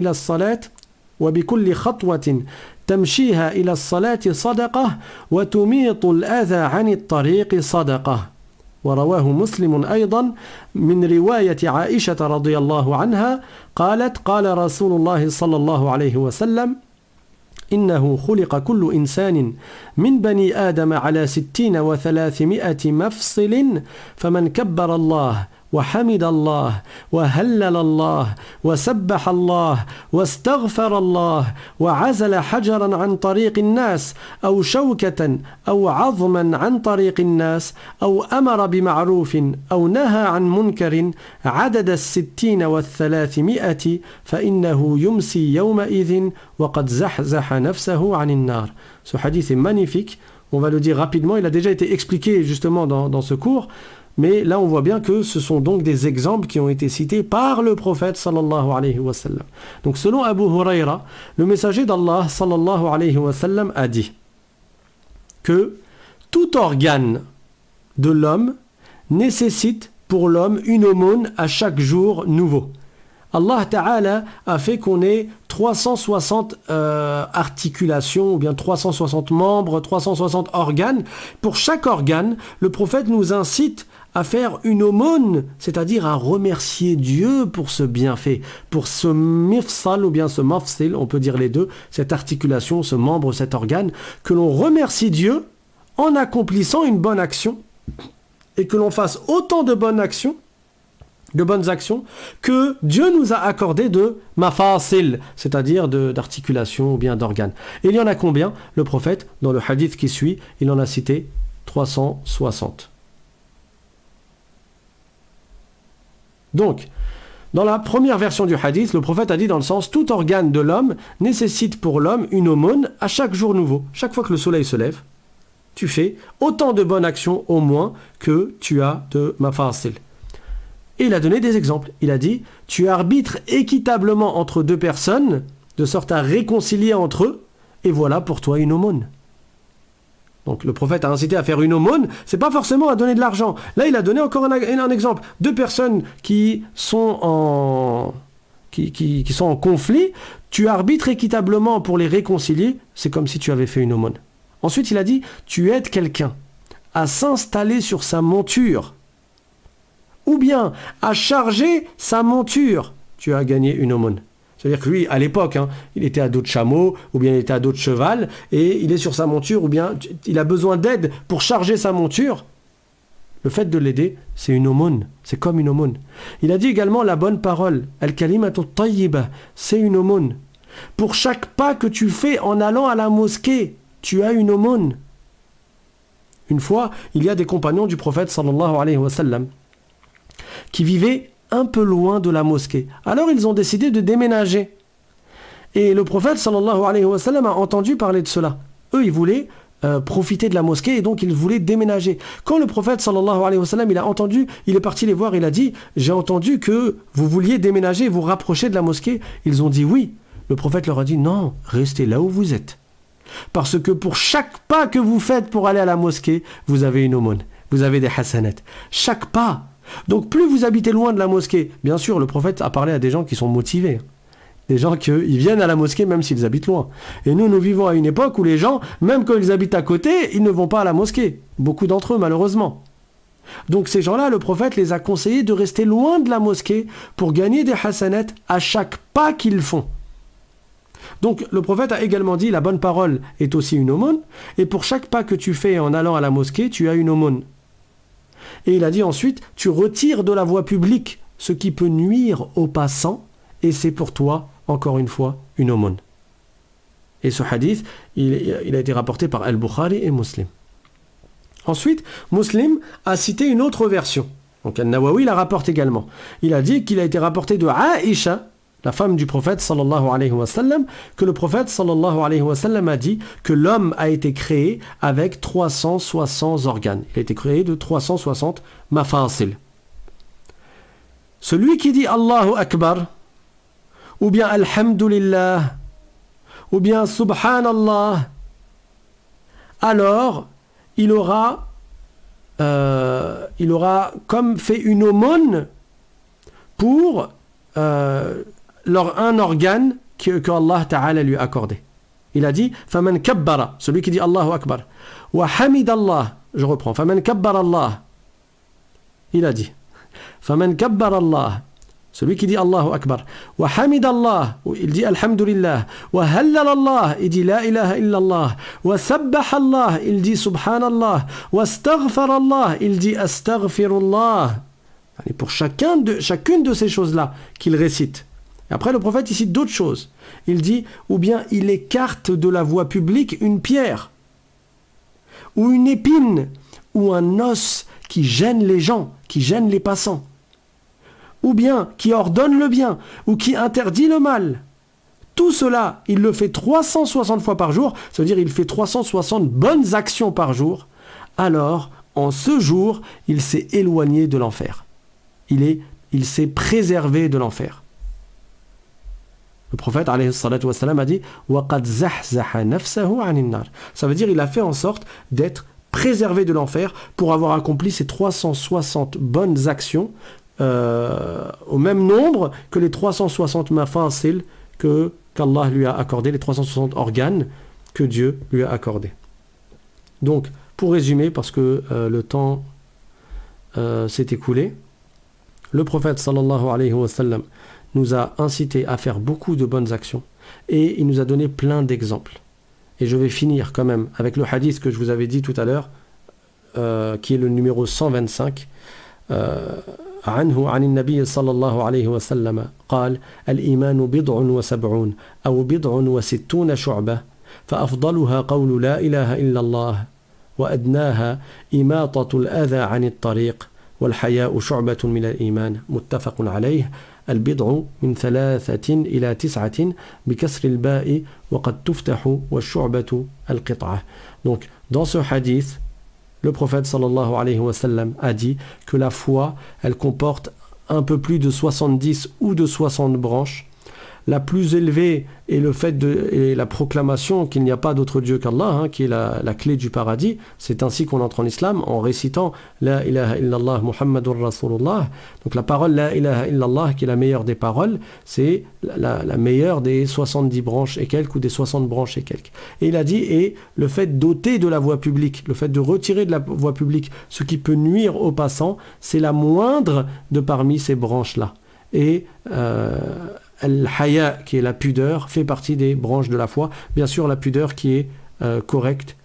S1: إلى الصلاة صدقة وتميط الأذى عن الطريق صدقة. ورواه مسلم أيضا من رواية عائشة رضي الله عنها قالت قال رسول الله صلى الله عليه وسلم إنه خلق كل إنسان من بني آدم على 60 و300 مفصل فمن كبر الله وحمد الله وهلل الله وسبح الله واستغفر الله وعزل حجرا عن طريق الناس أو شوكة أو عظما عن طريق الناس أو أمر بمعروف أو نهى عن منكر عدد 60 و300 فإنه يمسي يومئذ وقد زحزح نفسه عن النار. Ce hadith est magnifique, on va le dire rapidement, il a déjà été expliqué justement dans ce cours. Mais là, on voit bien que ce sont donc des exemples qui ont été cités par le prophète sallallahu alayhi wa sallam. Donc, selon Abu Huraira, le messager d'Allah sallallahu alayhi wa sallam a dit que tout organe de l'homme nécessite pour l'homme une aumône à chaque jour nouveau. Allah Ta'ala a fait qu'on ait 360 articulations, ou bien 360 membres, 360 organes. Pour chaque organe, le prophète nous incite à faire une aumône, c'est-à-dire à remercier Dieu pour ce bienfait, pour ce mifsal ou bien ce mafsil, on peut dire les deux, cette articulation, ce membre, cet organe, que l'on remercie Dieu en accomplissant une bonne action, et que l'on fasse autant de bonnes actions que Dieu nous a accordé de mafasil, c'est-à-dire d'articulation ou bien d'organes. Et il y en a combien? Le prophète, dans le hadith qui suit, il en a cité 360. Donc, dans la première version du hadith, le prophète a dit dans le sens, tout organe de l'homme nécessite pour l'homme une aumône à chaque jour nouveau. Chaque fois que le soleil se lève, tu fais autant de bonnes actions au moins que tu as de mafasil. Et il a donné des exemples. Il a dit, tu arbitres équitablement entre deux personnes, de sorte à réconcilier entre eux, et voilà pour toi une aumône. Donc le prophète a incité à faire une aumône, c'est pas forcément à donner de l'argent. Là, il a donné encore un exemple. Deux personnes qui sont en conflit, tu arbitres équitablement pour les réconcilier, c'est comme si tu avais fait une aumône. Ensuite, il a dit, tu aides quelqu'un à s'installer sur sa monture, ou bien à charger sa monture, tu as gagné une aumône. C'est-à-dire que lui, à l'époque, il était à dos de chameau, ou bien il était à dos de cheval, et il est sur sa monture, ou bien il a besoin d'aide pour charger sa monture. Le fait de l'aider, c'est une aumône, c'est comme une aumône. Il a dit également la bonne parole, al-kalimatu tayyiba, c'est une aumône. Pour chaque pas que tu fais en allant à la mosquée, tu as une aumône. Une fois, il y a des compagnons du prophète sallallahu alayhi wa sallam qui vivaient un peu loin de la mosquée. Alors ils ont décidé de déménager. Et le prophète sallallahu alayhi wa sallam a entendu parler de cela. Eux, ils voulaient profiter de la mosquée et donc ils voulaient déménager. Quand le prophète sallallahu alayhi wa sallam, il a entendu, il est parti les voir, il a dit, j'ai entendu que vous vouliez déménager, vous rapprocher de la mosquée. Ils ont dit oui. Le prophète leur a dit non, restez là où vous êtes. Parce que pour chaque pas que vous faites pour aller à la mosquée, vous avez une aumône, vous avez des hasanat. Chaque pas. Donc plus vous habitez loin de la mosquée, bien sûr, le prophète a parlé à des gens qui sont motivés. Des gens qui viennent à la mosquée même s'ils habitent loin. Et nous vivons à une époque où les gens, même quand ils habitent à côté, ils ne vont pas à la mosquée. Beaucoup d'entre eux, malheureusement. Donc ces gens-là, le prophète les a conseillés de rester loin de la mosquée pour gagner des hasanat à chaque pas qu'ils font. Donc le prophète a également dit la bonne parole est aussi une aumône, et pour chaque pas que tu fais en allant à la mosquée, tu as une aumône. Et il a dit ensuite, tu retires de la voie publique ce qui peut nuire aux passants, et c'est pour toi, encore une fois, une aumône. Et ce hadith, il a été rapporté par Al-Bukhari et Muslim. Ensuite, Muslim a cité une autre version. Donc Al-Nawawi la rapporte également. Il a dit qu'il a été rapporté de Aïcha, la femme du prophète sallallahu alayhi wa sallam, que le prophète sallallahu alayhi wa sallam a dit que l'homme a été créé avec 360 organes. Il a été créé de 360 mafasil. Celui qui dit Allahu Akbar, ou bien Alhamdulillah, ou bien Subhanallah, alors il aura comme fait une aumône pour un organe que Allah Ta'ala lui a accordé. Il a dit Faman kabbara, celui qui dit Allahu Akbar, wa hamidallah, je reprends, Faman kabbara Allah, il a dit Faman kabbara Allah, celui qui dit Allahu Akbar, wa hamidallah, il dit Alhamdulillah, wa hallalallah, il dit La ilaha illallah, wa sabbahallah, il dit Subhanallah, wa astaghfarallah, il dit Astaghfirullah. Et pour chacune de ces choses-là qu'il récite. Et après, le prophète, il cite d'autres choses. Il dit, ou bien il écarte de la voie publique une pierre, ou une épine, ou un os qui gêne les gens, qui gêne les passants, ou bien qui ordonne le bien, ou qui interdit le mal. Tout cela, il le fait 360 fois par jour, ça veut dire il fait 360 bonnes actions par jour. Alors, en ce jour, il s'est éloigné de l'enfer. Il s'est préservé de l'enfer. Le prophète alayhi salatu wassalam a dit وَقَدْ زَحْزَحَ نَفْسَهُ عَنِ النَّارِ. Ça veut dire il a fait en sorte d'être préservé de l'enfer pour avoir accompli ces 360 bonnes actions au même nombre que les 360 mafasil qu'Allah lui a accordé, les 360 organes que Dieu lui a accordés. Donc, pour résumer, parce que le temps s'est écoulé, le prophète sallallahu alayhi wa sallam nous a incité à faire beaucoup de bonnes actions et il nous a donné plein d'exemples. Et je vais finir quand même avec le hadith que je vous avais dit tout à l'heure, qui est le numéro 125. عنه عن النبي صلى الله عليه وسلم قال الإيمان بضع وسبعون أو بضع وستون شعبة فأفضلها قول لا إله إلا الله وأدناها إماطة الأذى عن الطريق والحياء شعبة من الإيمان متفق عليه البضع من 3 إلى 9 بكسر الباء وقد تفتح والشعبة القطعة. Donc dans ce hadith, le prophète sallallahu alayhi wa sallam a dit que la foi, elle comporte un peu plus de 70 ou de 60 branches. La plus élevée est le fait et la proclamation qu'il n'y a pas d'autre Dieu qu'Allah, qui est la clé du paradis. C'est ainsi qu'on entre en islam, en récitant La ilaha illallah Muhammadur Rasulullah. Donc la parole La ilaha illallah, qui est la meilleure des paroles, c'est la meilleure des 70 branches et quelques, ou des 60 branches et quelques. Et il a dit, et le fait d'ôter de la voie publique, le fait de retirer de la voie publique ce qui peut nuire aux passants, c'est la moindre de parmi ces branches-là. Et Al-Haya, qui est la pudeur, fait partie des branches de la foi. Bien sûr, la pudeur qui est correcte,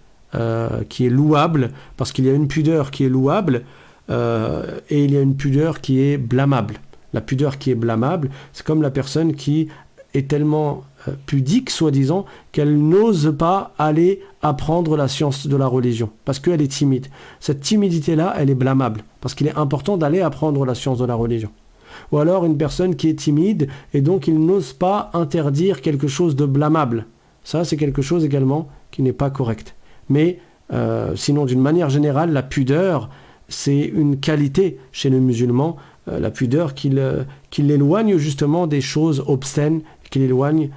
S1: qui est louable, parce qu'il y a une pudeur qui est louable et il y a une pudeur qui est blâmable. La pudeur qui est blâmable, c'est comme la personne qui est tellement pudique, soi-disant, qu'elle n'ose pas aller apprendre la science de la religion, parce qu'elle est timide. Cette timidité-là, elle est blâmable, parce qu'il est important d'aller apprendre la science de la religion. Ou alors une personne qui est timide et donc il n'ose pas interdire quelque chose de blâmable. Ça, c'est quelque chose également qui n'est pas correct. Mais sinon, d'une manière générale, la pudeur, c'est une qualité chez les musulmans, la pudeur qui l'éloigne justement des choses obscènes, qui l'éloigne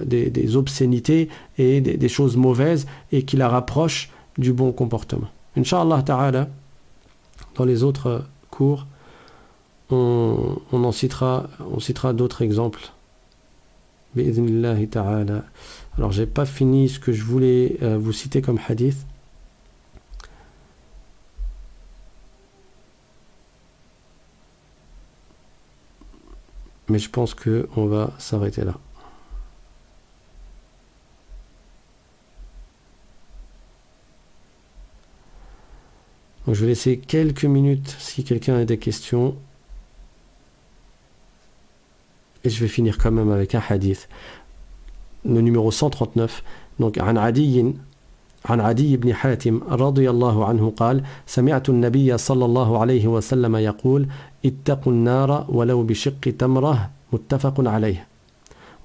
S1: des obscénités et des choses mauvaises et qui la rapproche du bon comportement. Inch'Allah ta'ala, dans les autres cours, on citera d'autres exemples. Bi'idhnillahi ta'ala. Alors, j'ai pas fini ce que je voulais vous citer comme hadith. Mais je pense qu'on va s'arrêter là. Donc, je vais laisser quelques minutes si quelqu'un a des questions. Et je vais finir quand même avec un hadith. Le numéro 139. Donc, عن عدي بن حاتم رضي الله عنه قال سمعت النبي صلى الله عليه وسلم يقول اتقوا النار ولو بشق تمرة متفق عليه.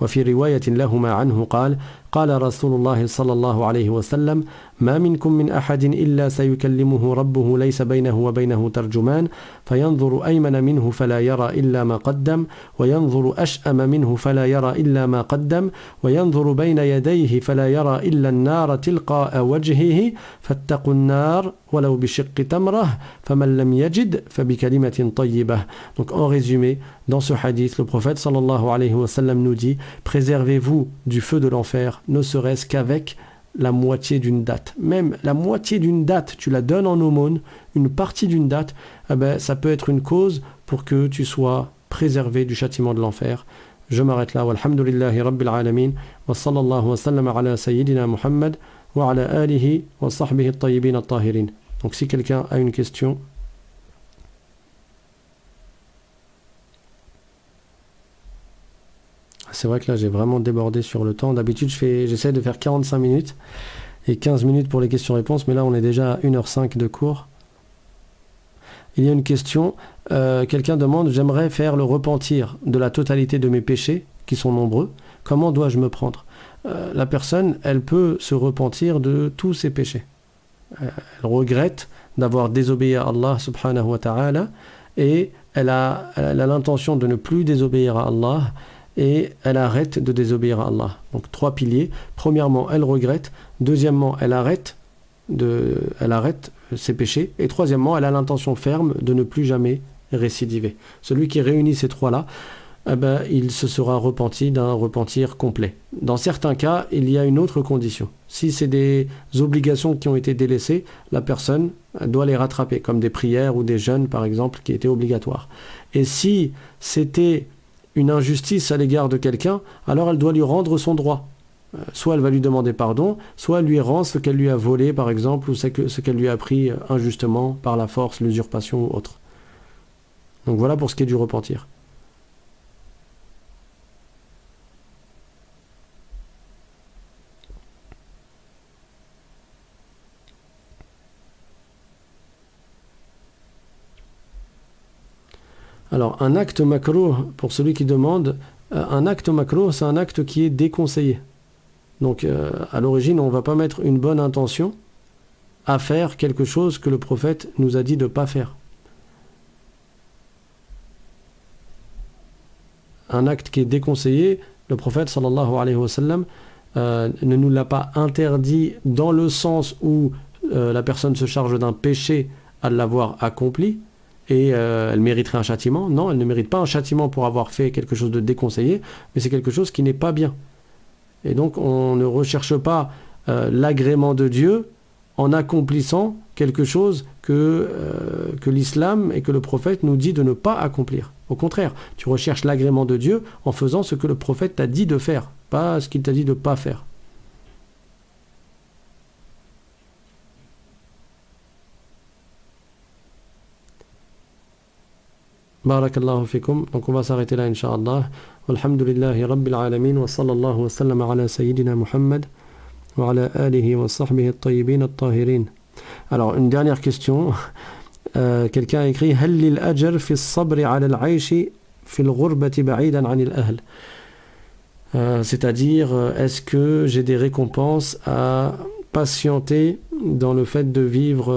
S1: وفي رواية لهما عنه قال قال رسول الله صلى الله عليه وسلم ما منكم من أحد إلا سيكلمه ربه ليس بينه وبينه ترجمان فينظر أيمن منه فلا يرى إلا ما قدم وينظر أشأم منه فلا يرى إلا ما قدم وينظر بين يديه فلا يرى إلا النار تلقاء وجهه فاتقوا النار ولو بشق تمرة فمن لم يجد فبكلمة طيبة. Donc en résumé, dans ce hadith, le prophète sallallahu alayhi wa sallam nous dit préservez-vous du feu de l'enfer, ne serait-ce qu'avec la moitié d'une date. Même la moitié d'une date, tu la donnes en aumône, une partie d'une date, ça peut être une cause pour que tu sois préservé du châtiment de l'enfer. Je m'arrête là. Walhamdulillahi rabbil alamin. Wa sallallahu wa sallam ala sayyidina Muhammad wa ala alihi wa sahbihi at-tayyibin at-tahirin. Donc si quelqu'un a une question. C'est vrai que là, j'ai vraiment débordé sur le temps. D'habitude, j'essaie de faire 45 minutes et 15 minutes pour les questions-réponses, mais là, on est déjà à 1h05 de cours. Il y a une question. Quelqu'un demande, j'aimerais faire le repentir de la totalité de mes péchés, qui sont nombreux. Comment dois-je me prendre ? La personne, elle peut se repentir de tous ses péchés. Elle regrette d'avoir désobéi à Allah subhanahu wa ta'ala et elle a l'intention de ne plus désobéir à Allah et elle arrête de désobéir à Allah. Donc 3 piliers. Premièrement, elle regrette. Deuxièmement, elle arrête ses péchés. Et troisièmement, elle a l'intention ferme de ne plus jamais récidiver. Celui qui réunit ces 3-là, il se sera repenti d'un repentir complet. Dans certains cas, il y a une autre condition. Si c'est des obligations qui ont été délaissées, la personne doit les rattraper, comme des prières ou des jeûnes, par exemple, qui étaient obligatoires. Et si c'était une injustice à l'égard de quelqu'un, alors elle doit lui rendre son droit. Soit elle va lui demander pardon, soit elle lui rend ce qu'elle lui a volé, par exemple, ou ce qu'elle lui a pris injustement par la force, l'usurpation ou autre. Donc voilà pour ce qui est du repentir. Alors, un acte makrouh, pour celui qui demande, un acte makrouh, c'est un acte qui est déconseillé. Donc, à l'origine, on ne va pas mettre une bonne intention à faire quelque chose que le prophète nous a dit de ne pas faire. Un acte qui est déconseillé, le prophète sallallahu alayhi wa sallam ne nous l'a pas interdit dans le sens où la personne se charge d'un péché à l'avoir accompli et elle mériterait un châtiment. Non, elle ne mérite pas un châtiment pour avoir fait quelque chose de déconseillé, mais c'est quelque chose qui n'est pas bien. Et donc on ne recherche pas l'agrément de Dieu en accomplissant quelque chose que l'islam et que le prophète nous dit de ne pas accomplir. Au contraire, tu recherches l'agrément de Dieu en faisant ce que le prophète t'a dit de faire, pas ce qu'il t'a dit de ne pas faire. Barakallahu fikum. Donc on va s'arrêter là, incha'Allah. Walhamdulillahi rabbil alamin wa sallallahu wa sallam ala sayyidina Muhammad wa ala alihi wa sahbihi at-tayyibin at-tahirin. Alors, une dernière question. Quelqu'un a écrit هل للأجر في الصبر على العيش في الغربة بعيدا عن الأهل. C'est-à-dire, est-ce que j'ai des récompenses à patienter dans le fait de vivre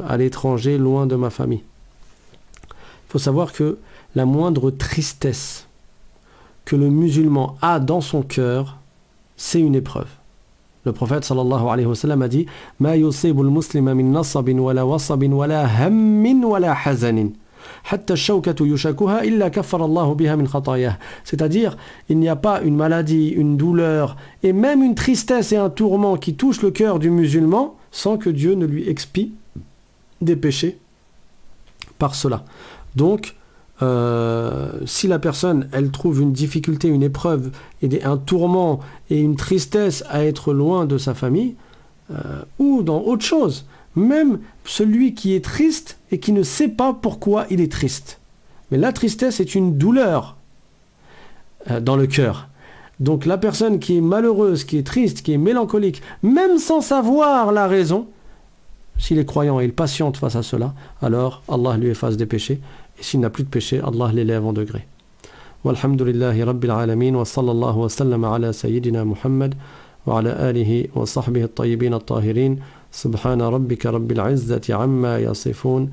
S1: à l'étranger, loin de ma famille? Il faut savoir que la moindre tristesse que le musulman a dans son cœur, c'est une épreuve. Le prophète sallallahu alayhi wa sallam a dit ما يصيب المسلم من نصب ولا وصب ولا هم ولا حزن حتى الشوكة يشاكها إلا كفر الله بها من خطاياه. C'est-à-dire, il n'y a pas une maladie, une douleur et même une tristesse et un tourment qui touche le cœur du musulman sans que Dieu ne lui expie des péchés par cela. Donc, si la personne, elle trouve une difficulté, une épreuve, et un tourment et une tristesse à être loin de sa famille, ou dans autre chose, même celui qui est triste et qui ne sait pas pourquoi il est triste. Mais la tristesse est une douleur dans le cœur. Donc la personne qui est malheureuse, qui est triste, qui est mélancolique, même sans savoir la raison, s'il est croyant et il patiente face à cela, alors Allah lui efface des péchés. Et s'il n'a plus de péché, Allah l'élève en degré. Walhamdulillahi rabbil alamin wa sallallahu wa sallam ala sayyidina Muhammad wa ala alihi wa sahbihi at-tayyibin at-tahirin. Subhana rabbika rabbil izzati amma yasifun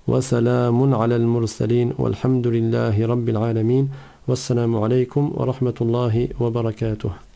S1: wa salamun ala al-mursalin walhamdulillahi rabbil alamin. Wassalamu alaykum wa rahmatullahi wa barakatuh.